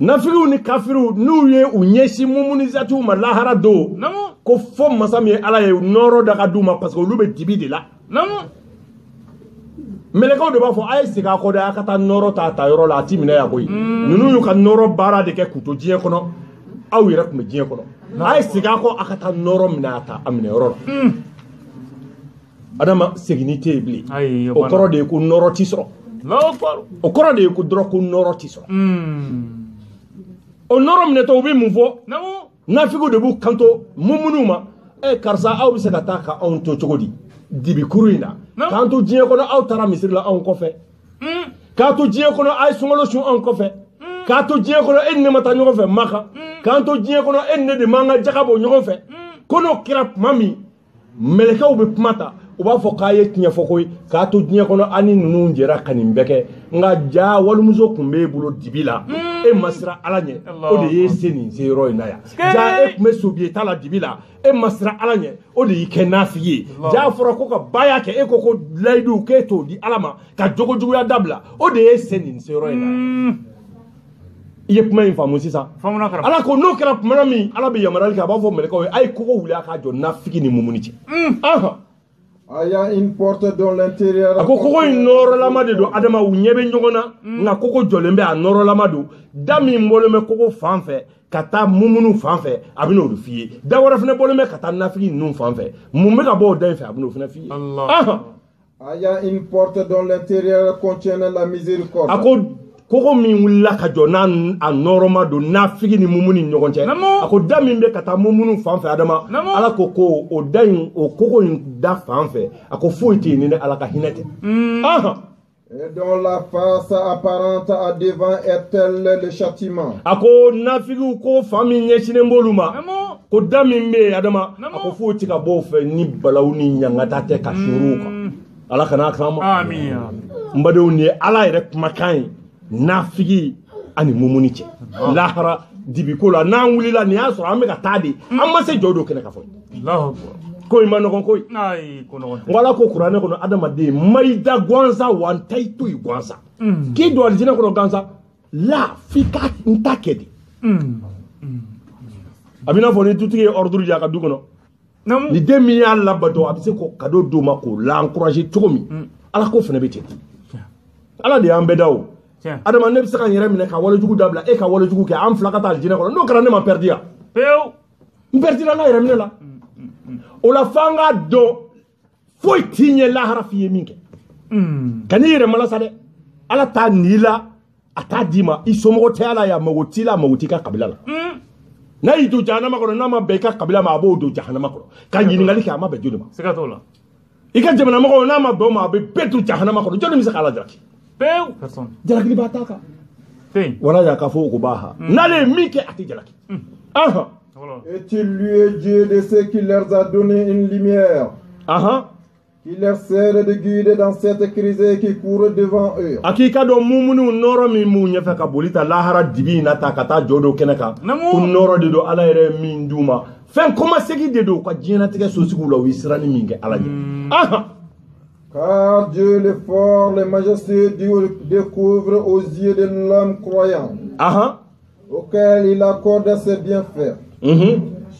nafiru ni kafiru nuye unyeshi mumunizatu malahara do ko fo masami ala ye noro daga duma parce que lube dibi de la melekaw de b'a fɔ a ye segin a kɔ dɛ a ka taa nɔrɔ ta yɔrɔ la a ti minɛ ya koyi ninnu y'u ka nɔrɔ baara de kɛ k'u to diɲɛ kɔnɔ aw yɛrɛ tun bɛ diɲɛ kɔnɔ a ye segin a kɔ a ka taa nɔrɔ minɛ a ta a minɛ yɔrɔ la adama seginni tɛ yen bilen o kɔrɔ de ye ko nɔrɔ ti sɔrɔ o kɔrɔ de ye ko dɔrɔn ko nɔrɔ ti sɔrɔ o nɔrɔ minɛtɔ u bɛ mun fɔ nafigiw de b'u kanto mumunuw ma karisa aw bɛ se ka taa ka anw to cogo di dibikuru in na k'an to diɲɛ kɔnɔ aw taara misiri la anw kɔfɛ k'a to diɲɛ kɔnɔ a ye sunkalo sun anw kɔfɛ k'a to diɲɛ kɔnɔ e ni ne ma taa ɲɔgɔn fɛ Maka k'an to diɲɛ kɔnɔ e ni ne de man ka jaga bɔ ɲɔgɔn fɛ ko n'o kɛra tuma min mɛlɛkɛw bɛ kuma ta u b'a fɔ k'a ye tiɲɛ fɔ koyi k'a to diɲɛ kɔnɔ ani ninnu jɛra ka nin bɛɛ kɛ nka ja walimuso tun b'e bolo dibi la e ma siran ala ɲɛ o de ye se nin se yɔrɔ in na yan ja e tun bɛ sobieta la dibi la e ma siran ala ɲɛ o de y'i kɛ nafigi ye ja fɔra ko ka baya kɛ e ko ko layidu k'e t'o di ala ma ka jogojuguya dabila o de ye se nin se yɔrɔ in na yan i ye kuma in faamu sisan ala ko n'o kɛra tuma min ala bɛ yamaruyali kɛ a b'a fɔ mɛlɛkɛw ye a ye kogo wuli a k'a jɔ nafigi ni mumuni cɛ il y a une porte dans l'intérieur. Ako kogo in nɔrɔlama de don adama u ɲɛ bɛ ɲɔgɔn na nka kogo jɔlen bɛ a nɔrɔlama don da min bɔlen bɛ kogo fan fɛ ka taa mumunu fan fɛ a bɛ n'o f'i ye da wɛrɛ fana bɔlen bɛ ka taa nafigi ninnu fan fɛ mun bɛ ka bɔ o da in fɛ a bɛ n'o fana f'i ye. Il y a une porte dans l'intérieur contenant la miséricorde. Ako kogo min wulila ka jɔ n'a nɔrɔma don nafigi ni mumu ni ɲɔgɔn cɛ a ko da min bɛ ka taa mumunu fan fɛ adama ala ko ko o da in o kogo in da fan fɛ a ko foyi tɛ yen ni ala ka hinɛ tɛ et dont la face apparente à devant est tel le châtiment. A ko nafigiw ko fan min ɲɛsinnen b'olu ma ko da min bɛ yen adama a ko foyi tɛ ka bɔ o fɛ ni balawu ni ɲangata tɛ ka suru kan ala kana k'an ma n badenw nin ye ala yɛrɛ kumakan ye nafigi ani mumuni cɛ lahara dibiko la n'an wulila nin y'a sɔrɔ an bɛ ka taa de an ma se jɔ do kɛnɛ ka fɔ ko in ma nɔgɔn koyi wala ko kuranɛ kɔnɔ adamaden mayida gansan wa n ta i to yen gansan k'i don alijinɛ kɔnɔ gansan la f'i ka n ta kɛ de a bɛ n'a fɔ ni dutigi ye ordre di a ka du kɔnɔ ni den min y'a labato a bɛ se ko cadeau d'o ma k'o la encourager cogo min ala ko fana bɛ ten ala de y'an bɛɛ da o adama ne bɛ se ka n yɛrɛ minɛ ka walejugu dabila e ka walejugu kɛ an fila ka taa alijinɛ kɔnɔ n'o kɛra ne ma pɛridi yan pewu n pɛridira n ka yɛrɛ minɛ la o la f'an k'a dɔn foyi t'i ɲɛ lahara f'i ye min kɛ ka n'i yɛrɛ malasa dɛ ala t'a n'i la a t'a d'i ma i somɔgɔ tɛ ala ya mago t'i la mago t'i ka kabila la n'a y'i don jahanama kɔnɔ n'a ma bɛn i ka kabila ma a b'o don jahanama kɔnɔ ka ɲininkali kɛ a ma bɛn joli ma siga t'o la ika jamana mako na ma do ma be petu jahannama ko joni mi se kala jalaki personne jalaki ba taka fe wala ya ka fo ko baha nale mi ke ati jalaki aha est-il lui Dieu de ceux qui leur a donné une lumière aha qui leur sert de guide dans cette crise qui court devant eux akika do mumunu noro mi mu nyefa ka bolita lahara dibi na ta kata jodo keneka ku noro de do ala ere min duma fen koma segi de do ko jina tege so sigu lo wisrani minge ala aha car Dieu le fort le majesté Dieu découvre aux yeux de l'homme croyant aha auquel il accorde ses bienfaits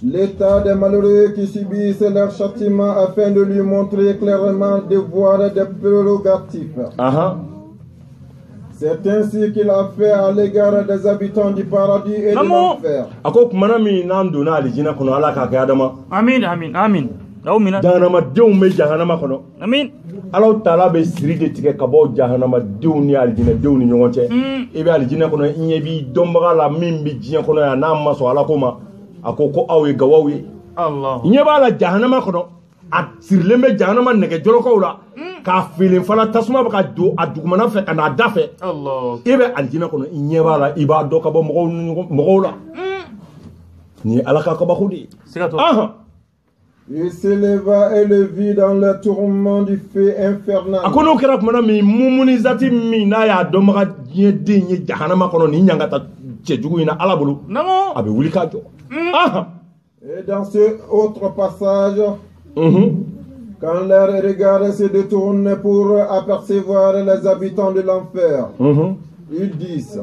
l'état des malheureux qui subissent leur châtiment afin de lui montrer clairement des voies des prérogatives. C'est ainsi qu'il a fait à l'égard des habitants du paradis et de l'enfer. Amin, amin, amin. Jahannama denw bɛ jahannama kɔnɔ. Amin. Alahu taala bɛ siri de tigɛ ka bɔ jahannama denw ni alijinɛ denw ni ɲɔgɔn cɛ. I bɛ alijinɛ kɔnɔ i ɲɛ b'i dɔnbaga la min bɛ diɲɛ kɔnɔ yan n'a ma sɔn ala ko ma a ko aw ye gawaw ye. Allah. Ɲɛ b'a la jahannama kɔnɔ a sirilen bɛ jahannama nɛgɛjɔlɔkɔw la k'a filen fana tasuma bɛ ka don a dugumana fɛ ka n'a da fɛ. Allah. I bɛ alijinɛ kɔnɔ i ɲɛ b'a la i b'a dɔn ka bɔ mɔgɔw la. Ni ala ka kabako de ye. Siga t'o. Il s'éleva et le vit dans le tourment du feu infernal. A ko n'o kɛra tuma min mumunizati min n'a y'a dɔnbaga diɲɛden ye jahanama kɔnɔ nin ɲangata cɛjugu in na ala bolo a bɛ wuli k'a jɔ. Et dans ce autre passage, quand leur regard se détourne pour apercevoir les habitants de l'enfer, ils disent,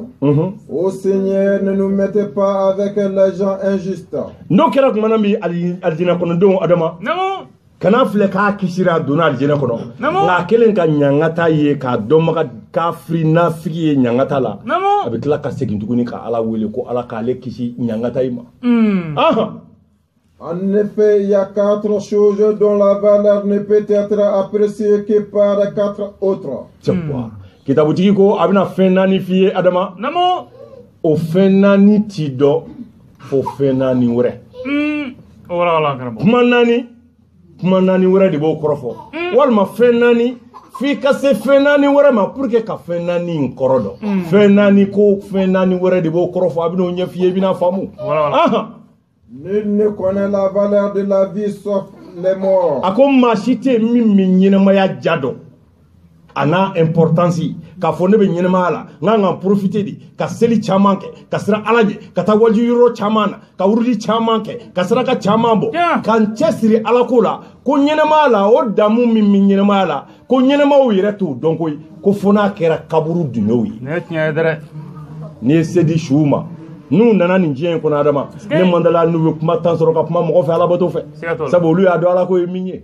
ô Seigneur, ne nous mettez pas avec les gens injustes. N'o kɛra tuma min alijinɛ kɔnɔdenw adama kana filɛ k'a kisira donna alijinɛ kɔnɔ nka a kɛlen ka ɲangata ye k'a dɔnbaga kafiri nafigi ye ɲangata la a bɛ tila ka segin tuguni ka ala wele ko ala k'ale kisi ɲangata in ma. En effet, il y a 4 choses dont la valeur ne peut être appréciée que par 4 autres. Kitabutigi ko a bɛna fɛn naani f'i ye adama o fɛn naani t'i dɔn fo fɛn naani wɛrɛ kuma naani wɛrɛ de b'o kɔrɔ fɔ walima fɛn naani f'i ka se fɛn naani wɛrɛ ma pour que ka fɛn naani in kɔrɔ dɔn fɛn naani ko fɛn naani wɛrɛ de b'o kɔrɔ fɔ a bɛn'o ɲɛ f'i ye i bɛna faamu. Nul ne connaît la valeur de la vie sauf les morts. A ko maa si tɛ min bɛ ɲɛnɛmaya ja dɔn a n'a importance k'a fɔ ne bɛ ɲɛnɛmaya la n kan ka profiter de ka seli caman kɛ ka siran ala ɲɛ ka taa wajibi yɔrɔ caman na ka wurudi caman kɛ ka saraka caman bɔ ka n cɛsiri ala ko la ko ɲɛnɛmaya la o damu min bɛ ɲɛnɛmaya la ko ɲɛnɛmaw yɛrɛ t'o dɔn koyi ko fo n'a kɛra kaburu dunyow ye. N'i ye se di suw ma n'u nana nin diɲɛ in kɔnɔ adama ne man dala n'u bɛ kuma tan sɔrɔ ka kuma mɔgɔ fɛ ala bato fɛ sabu olu y'a dɔn ala ko ye min ye.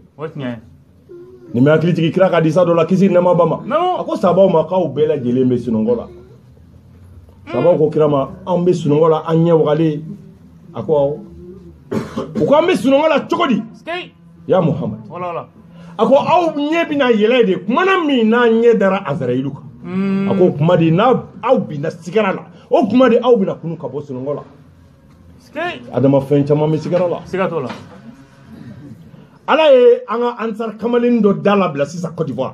Ni mɛ hakili jigin kira ka disa dɔ la kisi nɛma ba ma a ko sabaw ma k'aw bɛɛ lajɛlen bɛ sunɔgɔ la sabaw ko kira ma anw bɛ sunɔgɔ la an ɲɛ wagalen a ko awɔ u ko an bɛ sunɔgɔ la cogo di ya Muhamad a ko aw ɲɛ bɛna yɛlɛ de kumana min n'a ɲɛ dara Azarayilu kan a ko kuma de n'aw binna sigara la o kuma de aw bɛna kunu ka bɔ sunɔgɔ la adama fɛn caman bɛ sigara la. Ala ye an ka ansar kamalen dɔ da labila sisan Côte d'Ivoire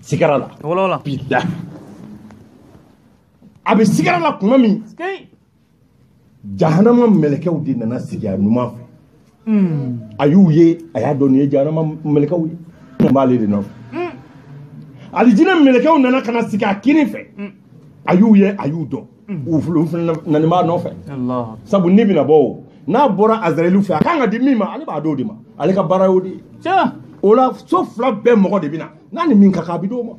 sigara la bilahi a bɛ sigara la kuma min jahanama mɛlɛkɛw de nana sigi a numan fɛ a y'u ye a y'a dɔn nin ye jahanama mɛlɛkɛw ye n b'ale de nɔfɛ alijinɛ mɛlɛkɛw nana ka na sigi a kini fɛ a y'u ye a y'u dɔn u fana nani b'a nɔfɛ sabu ni bɛna bɔ o n'a bɔra Azarayilu fɛ a kan ka di min ma ale b'a d'o de ma ale ka baara y'o de ye o la so fila bɛɛ mɔgɔ de bɛna n'a ni min ka kan a bɛ d'o ma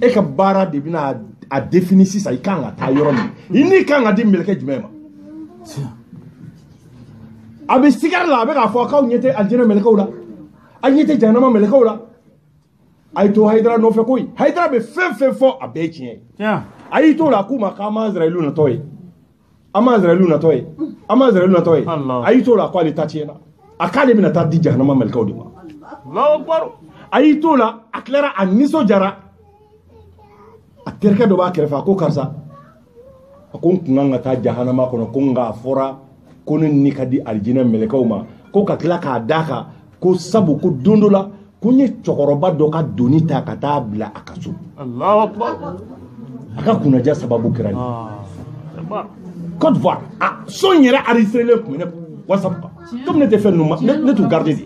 e ka baara de bɛna a défini sisan i kan ka taa yɔrɔ min i ni kan ka di mɛlɛkɛ jumɛn ma a bɛ sigara la a bɛ k'a fɔ k'aw ɲɛ tɛ alijinɛ mɛlɛkɛw la a ɲɛ tɛ jahanama mɛlɛkɛw la a ye to Hayidara nɔfɛ koyi Hayidara bɛ fɛn fɛn fɔ a bɛɛ ye tiɲɛ ye a y'i to la k'u ma k'an ma Azarayilu natɔ ye an ma Azarayilu natɔ ye an ma Azarayilu natɔ ye a y'i to la k'ale ta tiɲɛna a k'ale bɛna taa di jahanama mɛlɛkɛw de ma a y'i to la a tilara a nisɔndiyara a terikɛ dɔ b'a kɛrɛfɛ a ko karisa a ko n kun kan ka taa jahanama kɔnɔ ko nka a fɔra ko ne ni ka di alijinɛ mɛlɛkɛw ma ko ka tila k'a d'a kan ko sabu ko don dɔ la ko n ye cɛkɔrɔba dɔ ka doni ta ka taa bila a ka so. Allahu akbar. A ka kunnaja sababu kɛra nin. Côte d'Ivoire so n yɛrɛ enregistrelen tun bɛ ne WhatsApp kan comme ne tɛ fɛn ninnu ma ne t'u garder de.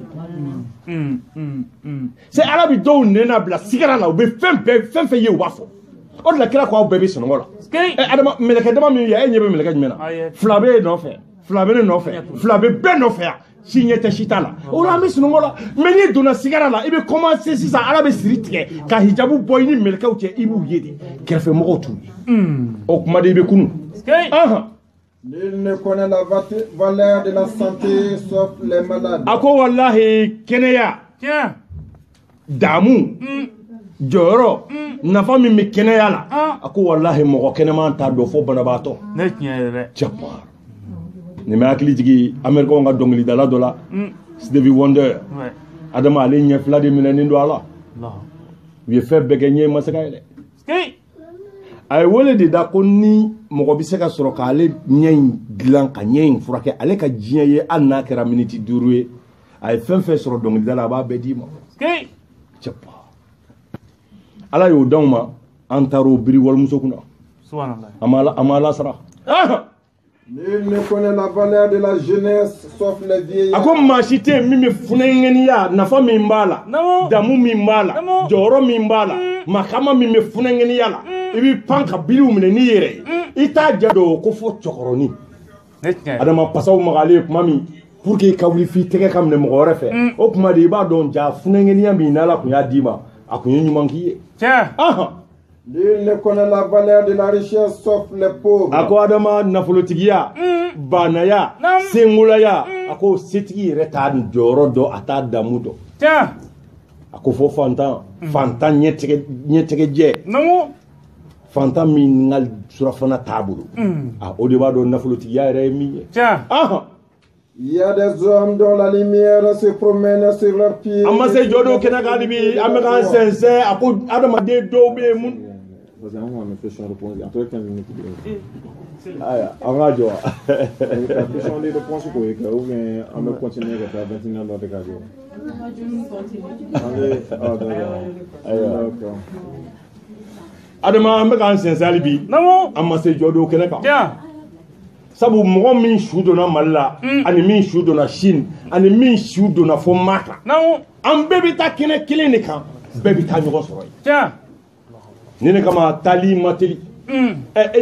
C'est ala bi dɔw nɛn bila sigara la u bɛ fɛn fɛn ye u b'a fɔ. O de la kira ko aw bɛɛ bɛ sunɔgɔ la. Adama mɛlɛkɛ dama min ye e ɲɛ bɛ mɛlɛkɛ jumɛn na? Fila bɛ e nɔfɛ, fila bɛ ne nɔfɛ, fila bɛ bɛɛ nɔfɛ yan. Si ɲɛ tɛ si t'a la. O la an bɛ sunɔgɔ la. Mais n'i donna sigara la i bɛ commencer sisan ala bɛ siri tigɛ ka hijabu bɔ i ni mɛlɛkɛw cɛ i b'u ye de. Kɛrɛfɛmɔgɔw t'u ye. O kuma de i bɛ kunu. Nul ne connaît la valeur de la santé sauf les malades. A ko walahi kɛnɛya. Damu. Jɔyɔrɔ. Nafa min bɛ kɛnɛya la. A ko walahi mɔgɔ kɛnɛman t'a dɔn fo banabaatɔ. Ne tiɲɛ yɛrɛ. Cɛpar. Nin bɛ hakili jigin Américains ka dɔnkilidala dɔ la. Stevie Wonder. Adama ale ɲɛ fila de minɛnen don a la. U ye fɛn bɛɛ kɛ ɲɛ ma se ka yɛlɛ. A ye wele de da ko ni mɔgɔ bɛ se ka sɔrɔ k'ale ɲɛ in dilan ka ɲɛ in furakɛ ale ka diɲɛ ye hali n'a kɛra miniti 5 ye a ye fɛn fɛn sɔrɔ dɔnkilida la a b'a bɛɛ d'i ma. Ala y'o d'anw ma an taar'o biri walimuso kunna. A ma Ala sara. Nul ne connaît la valeur de la jeunesse sauf les vieillards. A ko maa si tɛ yen min bɛ funɛŋɛniya nafa min b'a la damu min b'a la jɔyɔrɔ min b'a la makama min bɛ funɛŋɛniya la i b'i pan ka biliw minɛ n'i yɛrɛ ye i t'a jɛ dɔn ko fo cɛkɔrɔni adama pasaw magalen ye tuma min pour que i ka wuli f'i tɛgɛ ka minɛ mɔgɔ wɛrɛ fɛ o tuma de i b'a dɔn ja funɛŋɛniya min n'Ala tun y'a d'i ma a tun ye ɲuman k'i ye. Nul ne connaît la valeur de la richesse sauf les pauvres. A ko adama nafolotigiya banaya sengolaya a ko setigi yɛrɛ t'a jɔyɔrɔ dɔn a t'a damu dɔn. A ko fo fantan ɲɛtɛgɛjɛ fantan min ka surafana t'a bolo o de b'a dɔn nafolotigiya yɛrɛ ye min ye. Il y a des hommes dont la lumière se promène sur leurs pieds. Amma se jodo kena kalibi amma kan sense ako adama de do be mun. Parce qu'on va me faire changer de point. Après 15 minutes. Aya, anga joa. Changer de point quoi que ou bien on va continuer à faire 21 dans le cas. Allez, adama amma kan sense alibi. Amma se jodo kena ka. Sabu mɔgɔ min su donna Mali la ani min su donna Chine ani min su donna fo Maka an bɛɛ bɛ taa kɛnɛ kelen de kan bɛɛ bɛ taa ɲɔgɔn sɔrɔ yen ni ne kama taali ma teli e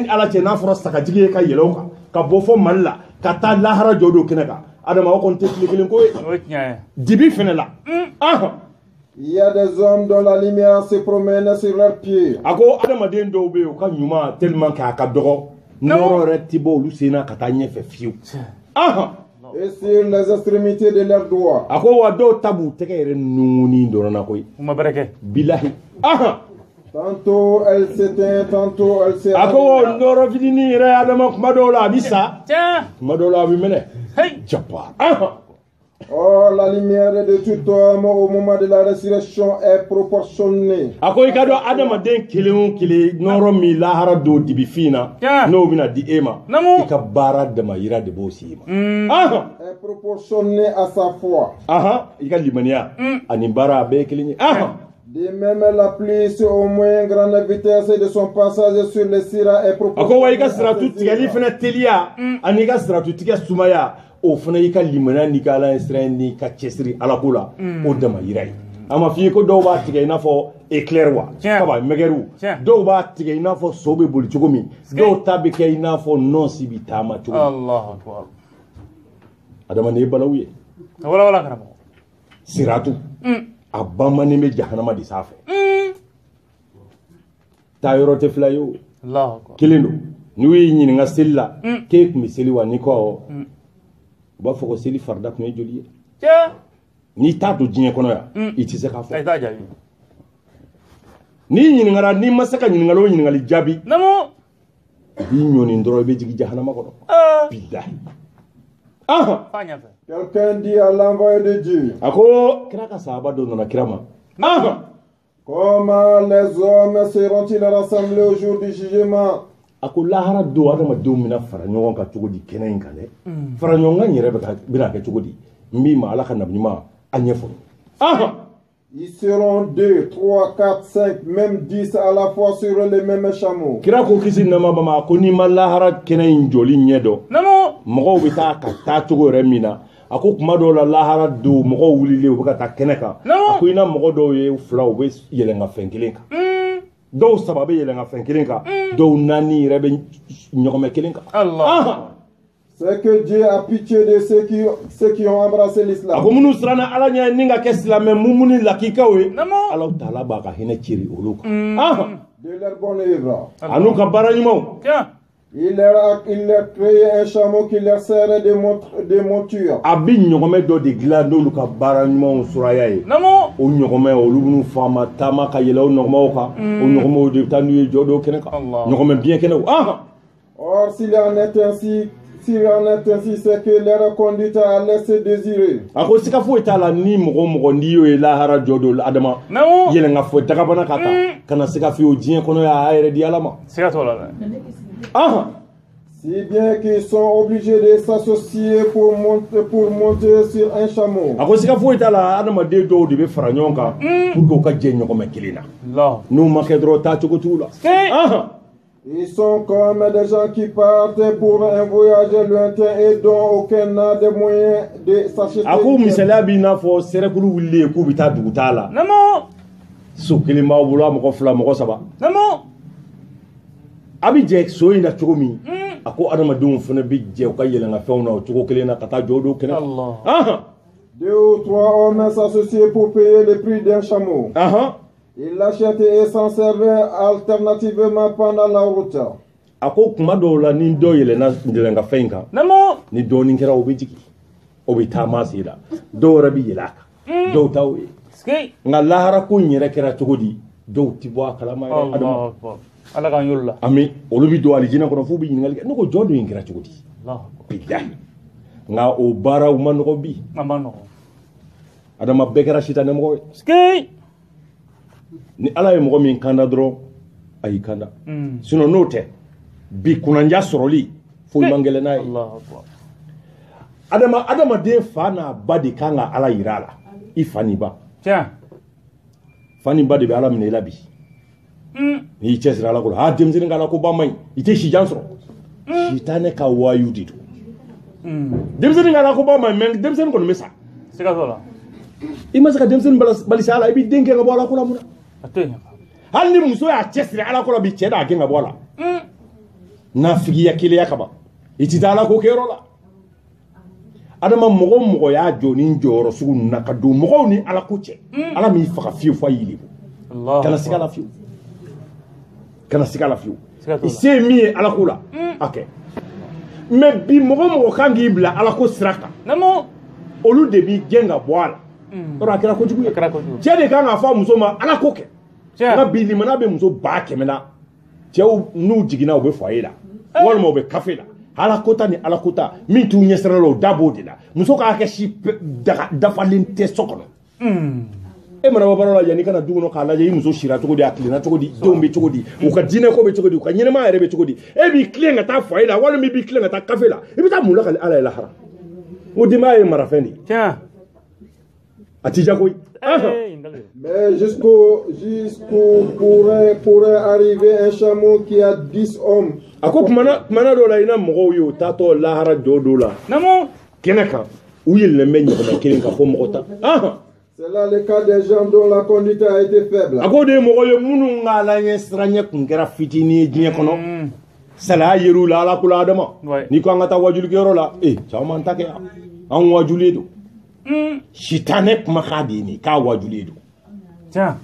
ni Ala cɛ n'a fɔra sagajigi ye ka yɛlɛ o kan ka bɔ fo Mali la ka taa lahara jɔ don kɛnɛ kan adama o kɔni tɛ tile kelen ko ye dibi fɛnɛ la Il y a des hommes dont la lumière se promène sur leurs pieds. A ko adamaden dɔw bɛ yen u ka ɲuman tellement que a ka dɔgɔ nɔrɔ yɛrɛ ti bɔ olu sen na ka taa ɲɛfɛ fiyewu. Et sur les extrémités de leurs doigts. A ko wa dɔw ta b'u tɛgɛ yɛrɛ nunguni dɔrɔn na koyi. Bilahi. Tantôt elle s'éteint, tantôt elle s'éteint. A ko nɔrɔ fitinin yɛrɛ adama kuma dɔw la a bɛ sa. Kuma dɔw la a bɛ mɛnɛ. Japa. Oh, la lumière de tout homme au moment de la résurrection est proportionnée. A ko i ka dɔn adamaden kelen o kelen nɔrɔ min lahara don dibi fin na n'o bɛna di e ma i ka baara damayira de b'o s'i ma. Est proportionnée à sa foi. I ka limaniya ani baara a bɛɛ ye kelen ye. De même la pluie au moins grande vitesse de son passage sur le sira est proportionnée. A ko wa i ka siratu tigɛli fana teliya ani i ka siratu tigɛ sumaya o fana i ka limaniya n'i ka Ala sira n'i ka cɛsiri Alako la o damayira ye. A ma f'i ye ko dɔw b'a tigɛ i n'a fɔ éclair wa kaba mɛgɛriw dɔw b'a tigɛ i n'a fɔ so bɛ boli cogo min dɔw ta bɛ kɛ i n'a fɔ nɔnsi bɛ taama cogo min. Adamaden ye balawu ye. Siratu a bamanen bɛ jahanama de sanfɛ. Taa yɔrɔ tɛ fila ye o kelen don n'u y'i ɲininka seli la k'e tun bɛ seli wa n'i ko awɔ u b'a fɔ ko seli farida tun ye joli ye n'i t'a don diɲɛ kɔnɔ yan i tɛ se k'a fɔ n'i ɲininkara n'i ma se ka ɲininkali o ɲininkali jaabi i b'i ɲɔni dɔrɔn i bɛ jigin jahanama kɔnɔ bilahi. Quelqu'un dit à l'envoyé de Dieu. A ko kira ka sahaba dɔ nana kira ma. Comment les hommes seront-ils rassemblés au jour du jugement? A ko lahara don adamadenw bɛna fara ɲɔgɔn kan cogo di kɛnɛ in kan dɛ fara ɲɔgɔn kan yɛrɛ bɛna kɛ cogo di n b'i ma Ala ka nabi ɲuman a ɲɛfɔ. Ils seront 2, 3, 4, 5, même 10 à la fois sur les mêmes chameaux. Kira ko kisi nama bama ko ni malahara kene njoli nyedo. Namo. Mogo bita ka ta cogo remina. Ako kuma do la lahara do mogo wulile o ka ta keneka. Ako ina mogo do ye fla o be yelenga fenkilenka. Do sababe yelenga fenkilenka. Do nani rebe nyokome kelenka. Allah. C'est que Dieu a pitié de ceux qui ont embrassé l'islam. Ako munu srana ala nya ninga keslam mumuni lakika we. Allah taala ba ka hene chiri oluka. De leur bonne œuvre. Anu ka baranyimo. Tiens. Il leur créé un chameau qui leur sert de monture. Abi nyogome do de glando luka baranyimo suraya ye. Namo. O nyogome o lubunu fama tama ka yelo nogmo ka. O nyogome de tanu jodo keneka. Nyogome bien keneka. Or s'il en est ainsi, c'est que leur conduite a laissé désirer. Ako sika fo itala ni mogo ndiyo e lahara jodo adama. Namo. Yele nga fo daga bana kata. Kana sika fi o jien kono ya ayre di alama. Sika to la. Si bien qu'ils sont obligés de s'associer pour monter sur un chameau. Ako sika fo itala adama de do de be fara nyonka pour ko ka je nyoko mekelina. Allah. No makedro ta choko tula. Ils sont comme des gens qui partent pour un voyage lointain et dont aucun n'a de moyens de s'acheter. Ako misala bi na fo serekulu wille ku bita dugutala. Namo. Sukili ma wula mo fla mo saba. Namo. Abi je so ina chomi. Ako adama dum funa bi je ko yele nga fewna o choko kelena kata jodo kena. Allah. 2 ou 3 hommes s'associent pour payer le prix d'un chameau. Ils l'achètent et s'en servent alternativement pendant la route. Ako kuma do la ni do yele na ndelenga fenka. Namo. Ni do ni kera obijiki. Obita masira. Do rabi yelaka. Do tawi. Ski. Nga lahara ko nyere kera chogodi. Do tibwa kalama adama. Allah kan yulla. Ami olubi do alijina kono fu bi ngal no ko jodo yin kera chogodi. Allah. Billahi. Nga o bara umano ko bi. Amano. Adama bekera shita ne mo. Ski. Ni ala ye mogo min kanda dron ayi kanda sinon no te bi kunanja soroli fo mangele nay adama den fa na badi kanga ala yirala I fani ba tiens fani ba de be ala mine labi ni chesira ala ko ha demzini ngala ko ba may ite shi jansro shitane ka wayu dido demzini ngala ko ba may men demzini ko no mesa sika tola imasa ka demzini balisa ala ibi denke nga bola ko la muna hal ni muso ya chesira ala ko bi cheda genga bola na figi ya kile yakaba ititala ko kero la adama mogo ya joni njoro sugu nakadu mogo ni ala ko che ala mi faka fiu fa yili Allah kana sigala fiu ise mi ala ko la okay me bi mogo kangi bla ala ko siraka namo olu de bi genga bola ora kira ko jugu chede kanga fa muso ma ala ko ke nga bili mana be muso ba kemena chew nu jigina obe foyela wal mo be kafela ala kota ni ala kota min tu nyesra lo dabo dila muso ka ke shi dafa linte sokono e mana babaro la yani kana duguno kala je muso shira to godi akli na to godi dombe to godi u ka dine ko be to godi u ka nyene ma ere be to godi e bi klenga ta foyela wal mi bi klenga ta kafela e bi ta mula kala ala lahara o di ma e marafeni tiens atija koy mais jusqu'où pourrait arriver un chameau qui a 10 hommes. Ako mana do la ina mogo yo tato lahara jodo la namo kenaka uyil le menyo ko kelinka fo mogota c'est là le cas des gens dont la conduite a été faible. Ako de mogo yo munu ngala nyesranye kunkera fitini jine kono sala yeru la ala kula adama ni ko ngata wajulu gero la chama ntake an wajulu do shitane kuma khadini ka wajulu do tiens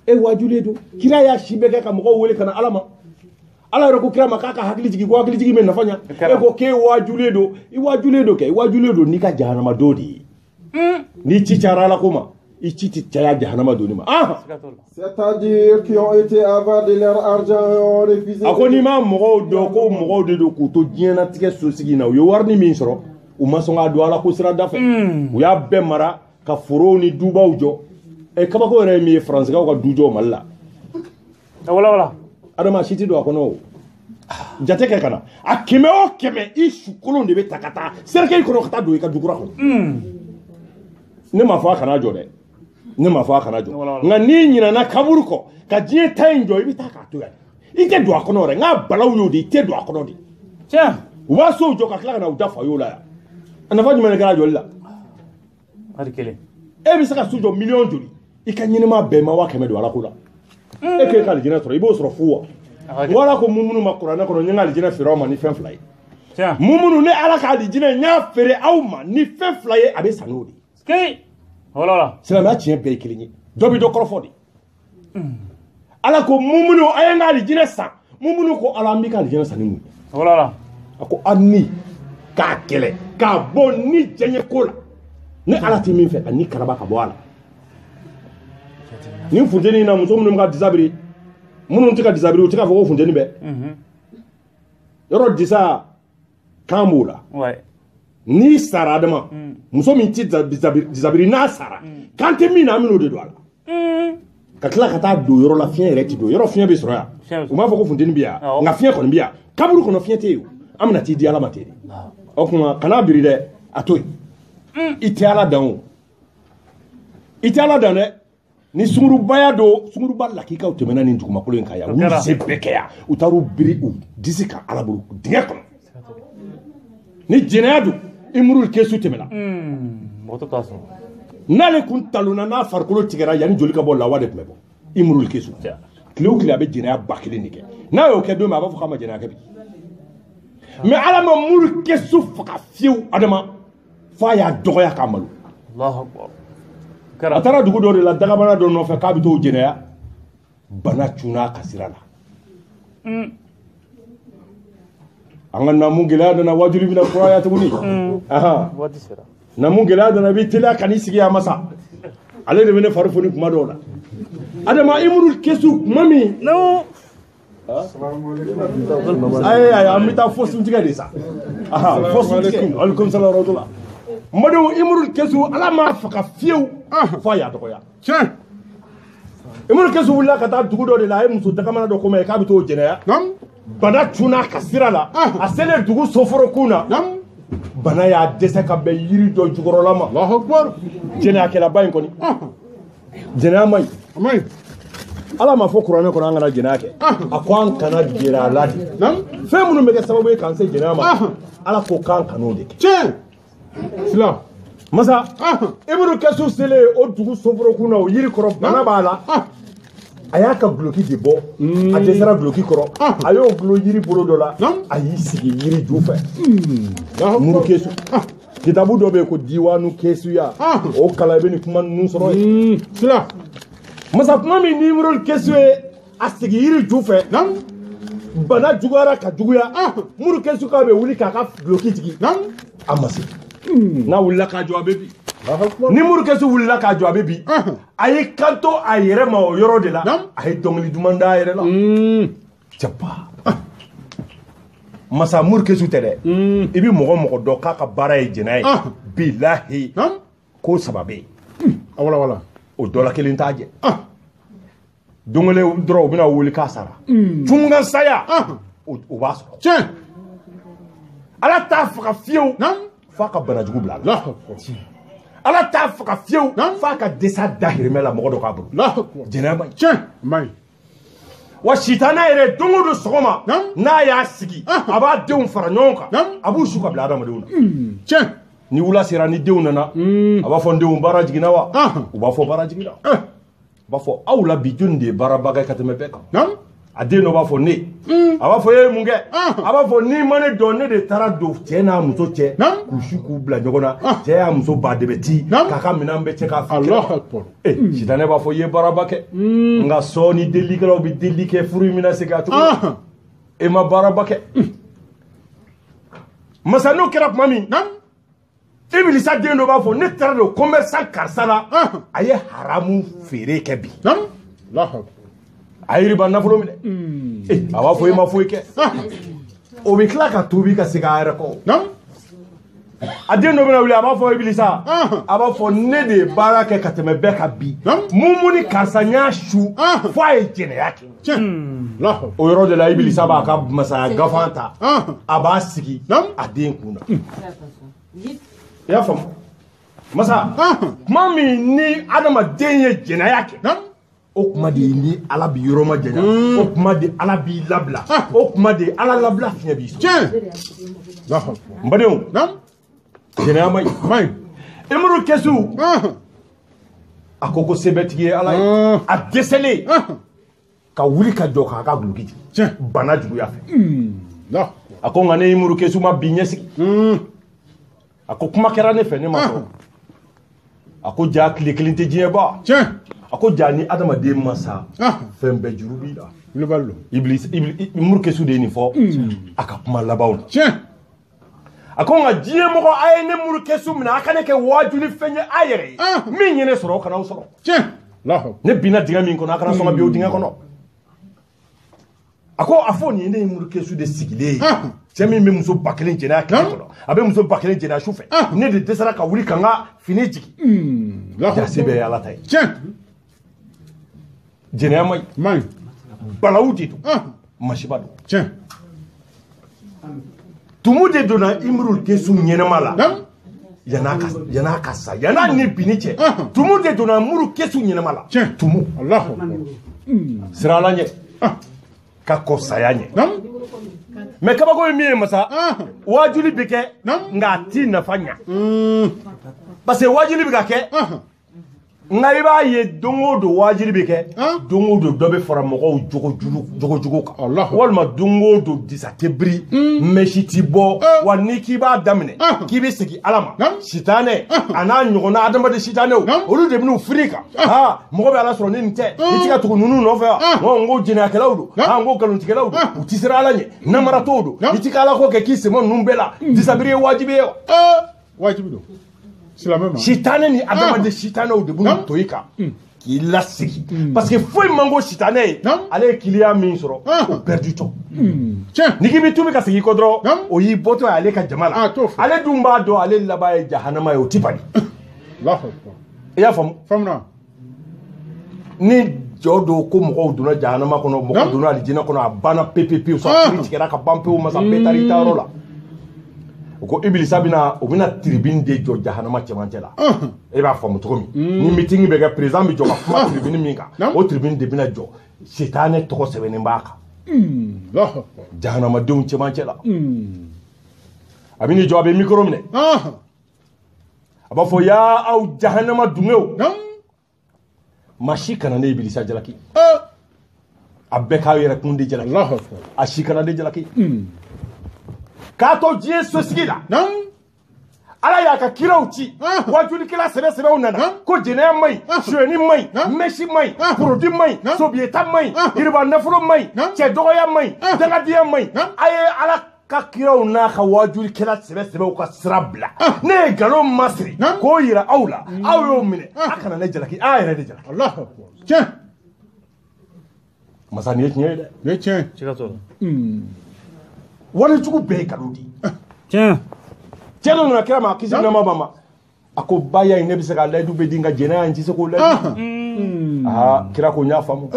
wajulu do kira ya shibeke ka mogo wele kana alama ala roko kira makaka hakili jigi ko hakili jigi men nafanya ko ke wajulu do ke wajulu do ni ka jahannama dodi ni chichara la kuma i chiti chaya jahannama dodi ma c'est-à-dire qui ont été avares de leur argent et ont refusé akoni ma mogo do ko mogo de do ko to jiena tike so sigi na yo warni min soro o masonga do ala ko sira dafa o ya be mara ka foro ni duba ujo e kaba ko re mi france ka dujo malla wala adama shiti do akono jate ke kana akime o keme ishu kolon de be takata serke ko kata do ka dugura ko ne ma fa kana jode ne ma fɔ a kana jɔ nka n'i ɲinana kaburu kɔ ka diɲɛ ta in jɔ i bɛ taa k'a to yan i tɛ don a kɔnɔ dɛ n k'a balaw y'o de i tɛ don a kɔnɔ de tiɲɛ u b'a sow jɔ ka tila ka na u da fa y'o la yan a nafa jumɛn de kɛra jɔli la hali kelen e bɛ se ka so jɔ miliyɔn joli i ka ɲɛnɛma bɛɛ ma 100 don ala ko la e k'e ka alijinɛ sɔrɔ i b'o sɔrɔ fu wa wala ko mumunu ma kuranɛ kɔnɔ n ye n ka alijinɛ feere aw ma ni fɛn 2 ye mumunu ne ala ka alijinɛ n y'a feere aw ma ni fɛn 2 ye a bɛ san n'o de wala silamɛya tiɲɛ bɛɛ ye kelen ye dɔ bɛ dɔ kɔrɔfɔ de ala ko mumunu a ye n ka alijinɛ san mumunu ko ala an b'i ka alijinɛ san ni mun ye wala a ko a ni k'a kɛlɛ k'a bɔ ni diɲɛ ko la ni ala tɛ min fɛ a ni karaba ka bɔ a la ni funteni na muso minnu ka disabiri minnu tɛ ka disabiri u tɛ k'a fɔ ko funteni bɛ yɔrɔ disa kan b'o la n'i sara adama muso min tɛ disabiri n'a sara kan tɛ min na an bɛn'o de don a la ka tila ka taa don yɔrɔ la fiɲɛ yɛrɛ tɛ don yɔrɔ fiɲɛ bɛ sɔrɔ yan u b'a fɔ ko funteni bɛ yan nka fiɲɛ kɔni bɛ yan kaburu kɔnɔ fiɲɛ tɛ yen an bɛna t'i di ala ma ten de o tuma kana biri dɛ a to yen i tɛ ala dan o i tɛ ala dan dɛ ni sungurubaya don sunguruba lakikaw tɛmɛna nin dugumakolo in kan yan u y'u se bɛɛ kɛ yan u taar'u biri u disi kan ala bolo dingɛ kɔnɔ ni jɛnɛya don imurul kesu tɛmɛna n'ale kun talonna n'a farikolo tigɛra yanni joli ka bɔ lawa de tun bɛ bɔ imurul kesu tile o tile a bɛ jɛnɛya 1000 de kɛ n'a y'o kɛ don min a b'a fɔ k'a ma jɛnɛya kɛ bi mais ala ma muru kesu faga fiyewu adama f'a y'a dɔgɔya k'a malo a taara dugu dɔ de la dagabana dɔ nɔfɛ k'a bɛ t'o jɛnɛya bana cunna ka sira la an ka namu gɛlɛya nana wajuli bɛna kuraya tuguni namu gɛlɛya nana i bɛ teliya ka n'i sigi a ma sa ale de bɛ ne fari foni kuma dɔw la adama imuru kesu kuma min ayi an bɛ taa fo suntigɛ de sa fo suntigɛ alaikum salam rahmatulah mɔdenw imuru kesu ala m'a faga fiyewu f'a y'a dɔgɔya tiɲɛ imuru kesu wulila ka taa dugu dɔ de la a ye muso dagamana dɔ kɔmɛ k'a bɛ t'o jɛnɛya bana cunna ka sira la a selen dugu soforokun na bana y'a dɛsɛ ka bɛn yiri dɔ jukɔrɔla ma jɛnɛyakɛlaba in kɔni jɛnɛya man ɲi ala ma fɔ kuranɛ kɔnɔ an kana jɛnɛya kɛ a ko an kana gɛrɛ a la de fɛn minnu bɛ kɛ sababu ye k'an se jɛnɛya ma ala ko k'an kan'o de kɛ silam masa iburu kesu selen o dugu soforokun na o yiri kɔrɔ bana b'a la a y'a ka guloki de bɔ a dɛsɛra guloki kɔrɔ a y'o gulo yiri bolo dɔ la a y'i sigi yiri ju fɛ muru kesu kitabu dɔ bɛ yen ko diwaanu kesuya o kalan i bɛ nin kuma ninnu sɔrɔ yen silam masa kuma min ni muru kesu ye a sigi yiri ju fɛ bana juguyara ka juguya muru kesu k'a bɛ wuli k'a ka guloki tigɛ a ma se n'a wulila k'a jɔ a bɛ bi ni muru kesu wulila k'a jɔ a bɛ bi a y'i kanto a yɛrɛ ma o yɔrɔ de la a ye dɔnkili duman da a yɛrɛ la cɛpa masa muru kesu tɛ dɛ i bɛ mɔgɔ mɔgɔ dɔn k'a ka baara ye jɛnɛya ye bilahi ko 3 bɛ yen o dɔ la kelen t'a jɛ don kelen dɔrɔn u bɛna wuli k'a sara tunga saya o b'a sɔrɔ tiɲɛ ala t'a faga fiyewu f'a ka bana jugu bila a la ala t'a faga fiyewu f'a ka dɛsɛ dahirimɛ la mɔgɔ dɔ k'a bolo jɛnɛya man ɲi tiɲɛ man ɲi wa sitanɛ yɛrɛ don o don sɔgɔma n'a y'a sigi a b'a denw fara ɲɔgɔn kan a b'u su ka bila adamadenw na tiɲɛ ni wula sera ni denw nana a b'a fɔ n denw baara jiginna wa u b'a fɔ baara jiginna u b'a fɔ aw la bi jɔnni de ye baarabaga ka tɛmɛ bɛɛ kan a den dɔ b'a fɔ ne a b'a fɔ e ye mun kɛ a b'a fɔ n'i ma ne dɔn ne de taara don cɛ n'a muso cɛ k'u su k'u bila ɲɔgɔn na cɛ y'a muso ba de bɛ ci k'a ka minɛn bɛɛ cɛ k'a fi sitanɛ b'a fɔ i ye baaraba kɛ nka sɔɔni delikɛlaw bɛ deli kɛ furu in bɛna segin a tugun e ma baaraba kɛ masa n'o kɛra tuma min Ibilisa den dɔ b'a fɔ ne taara don commerçant karisa la a ye haramu feere kɛ bi a ye riba nafolo minɛ a b'a fɔ i ma foyi kɛ o bɛ tila ka tuubi ka segin a yɛrɛ kɔ a den dɔ bɛna wuli a b'a fɔ Ibilisa a b'a fɔ ne de ye baara kɛ ka tɛmɛ bɛɛ kan bi mun ni karisa n y'a su fo a ye jɛnɛya kɛ o yɔrɔ de la Ibilisa b'a ka masaya gafan ta a b'a sigi a den kun na i y'a faamu masa kuma min ni adamaden ye jɛnɛya kɛ o kuma de ni ala bi yɔrɔ ma jɛnya o kuma de ala b'i labila o kuma de ala labila fiɲɛ b'i sɔrɔ n badenw jɛnɛya ma ɲi Imru Kesu a ko sɛbɛtigi ye ala ye a dɛsɛlen ka wuli ka jɔ k'a ka guloki jigin bana juguya fɛ a ko nka ne Imru Kesu ma bi ɲɛsigi a ko kuma kɛra ne fɛ ne ma sɔrɔ a ko ja tile kelen tɛ diɲɛ ba a ko ja ni adamaden ma sa fɛn bɛɛ juru b'i la Imru Kesu de ye nin fɔ a ka kuma labanw na a ko nka diɲɛ mɔgɔ a ye ne Imru Kesu minɛ a ka ne kɛ wajuli fɛn ye a yɛrɛ ye min ye ne sɔrɔ o kana o sɔrɔ ne binna dingɛ min kɔnɔ a kana sɔn ka bin o dingɛ kɔnɔ a ko a fɔ nin ye ne Imru Kesu de sigilen ye cɛ min bɛ muso 1000 jɛnɛya tile kɔnɔ a bɛ muso 1000 jɛnɛya su fɛ ne de dɛsɛra ka wuli ka n ka fini jigin jase bɛɛ ye ala ta ye jɛnɛya ma ɲi balawu de don masiba don tumu de donna Imru Kesu ɲɛnɛma la yan'a ka sa yan'a ni bini cɛ tumu de donna Imru Kesu ɲɛnɛma la tumu sirala ɲɛ ka kɔ saya ɲɛ mais kabako ye min ye masa wajuli bɛ kɛ nka a t'i nafa ɲa parce que wajuli bɛ ka kɛ nka i b'a ye don o don wajuli bɛ kɛ don o don dɔ bɛ fara mɔgɔw jogojugu kan walima don o don disa tɛ biri mɛsi t'i bɔ wa n'i k'i b'a daminɛ k'i bɛ segin ala ma sitanɛ a n'a ɲɔgɔnna adamaden sitanɛw olu de bɛn'u firi kan mɔgɔ bɛ ala sɔrɔ ni nin tɛ i tɛ ka tugu ninnu nɔfɛ wa n ko jɛnɛyakɛlaw don n ko nkalontigɛlaw don u tɛ siran ala ɲɛ namaratɔw don i tɛ ka ala ko kɛ k'i sɛmɛ ninnu bɛɛ la disabiri ye wajibi ye wajibi don sitanɛ ni adamaden sitanɛw de b'u to i kan k'i lasigi parce que foyi man ko sitanɛ ye ale ye kiliya min sɔrɔ o perdu tɔ ni k'i bɛ tubi ka segin i kɔ dɔrɔn o y'i bɔtɔ ye ale ka jama la ale dun b'a dɔn ale laban ye jahanama ye o tɛ bali i y'a faamu ni jɔ don ko mɔgɔw donna jahanama kɔnɔ mɔgɔw donna alijinɛ kɔnɔ a banna pewu sa kiri tigɛra ka ban pewu masa bɛɛ taara i ta yɔrɔ la o ko Ibilisa bɛna o bɛna tribune de jɔ jahanama cɛmancɛ la e b'a faamu cogo min ni meeting bɛ kɛ président bɛ jɔ ka kuma tribune min kan o tribune de bɛna jɔ sitanɛ tɔgɔ sɛbɛnnen b'a kan jahanamadenw cɛmancɛ la a bɛ n'i jɔ a bɛ micro minɛ a b'a fɔ yaa aw jahanama dungew maa si kana ne Ibilisa jalaki a bɛɛ k'aw yɛrɛ kun de jalaki a si kana ne jalaki k'a to diɲɛ sosigi la ala y'a ka kiraw ci wajulikɛla sɛbɛsɛbɛw nana ko jɛnɛya ma ɲi suyɛni ma ɲi mɛsi ma ɲi porodi ma ɲi sobiyeta ma ɲi yiriba nafolo ma ɲi cɛ dɔgɔya ma ɲi dangadiya ma ɲi a ye ala ka kiraw n'a ka wajulikɛla sɛbɛsɛbɛw ka sira bila ne ye nkalon masiri k'o yira aw la aw y'o minɛ a kana ne jalaki a yɛrɛ de jalaki tiɲɛ masa nin ye tiɲɛ ye dɛ nin ye tiɲɛ walijugu bɛɛ ye nkalon de ye tiɲɛ cɛ dɔ nana kira ma kisi nama ba ma a ko ba ya in ne bɛ se ka layidu bɛ di n ka jɛnɛya in tɛ se k'o layidu kira ko n y'a faamu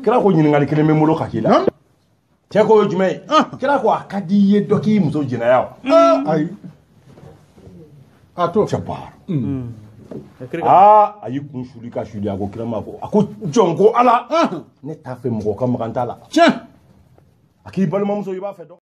kira ko ɲininkali kelen bɛ n bolo ka k'i la cɛ ko o ye jumɛn ye kira ko a ka di i ye dɔ k'i muso jɛnɛya wa ayi a t'o cɛ baara a y'i kun suli ka suli a ko kira ma ko a ko jɔn ko ala ne t'a fɛ mɔgɔ ka magan t'a la tiɲɛ a k'i balimamuso i b'a fɛ dɔn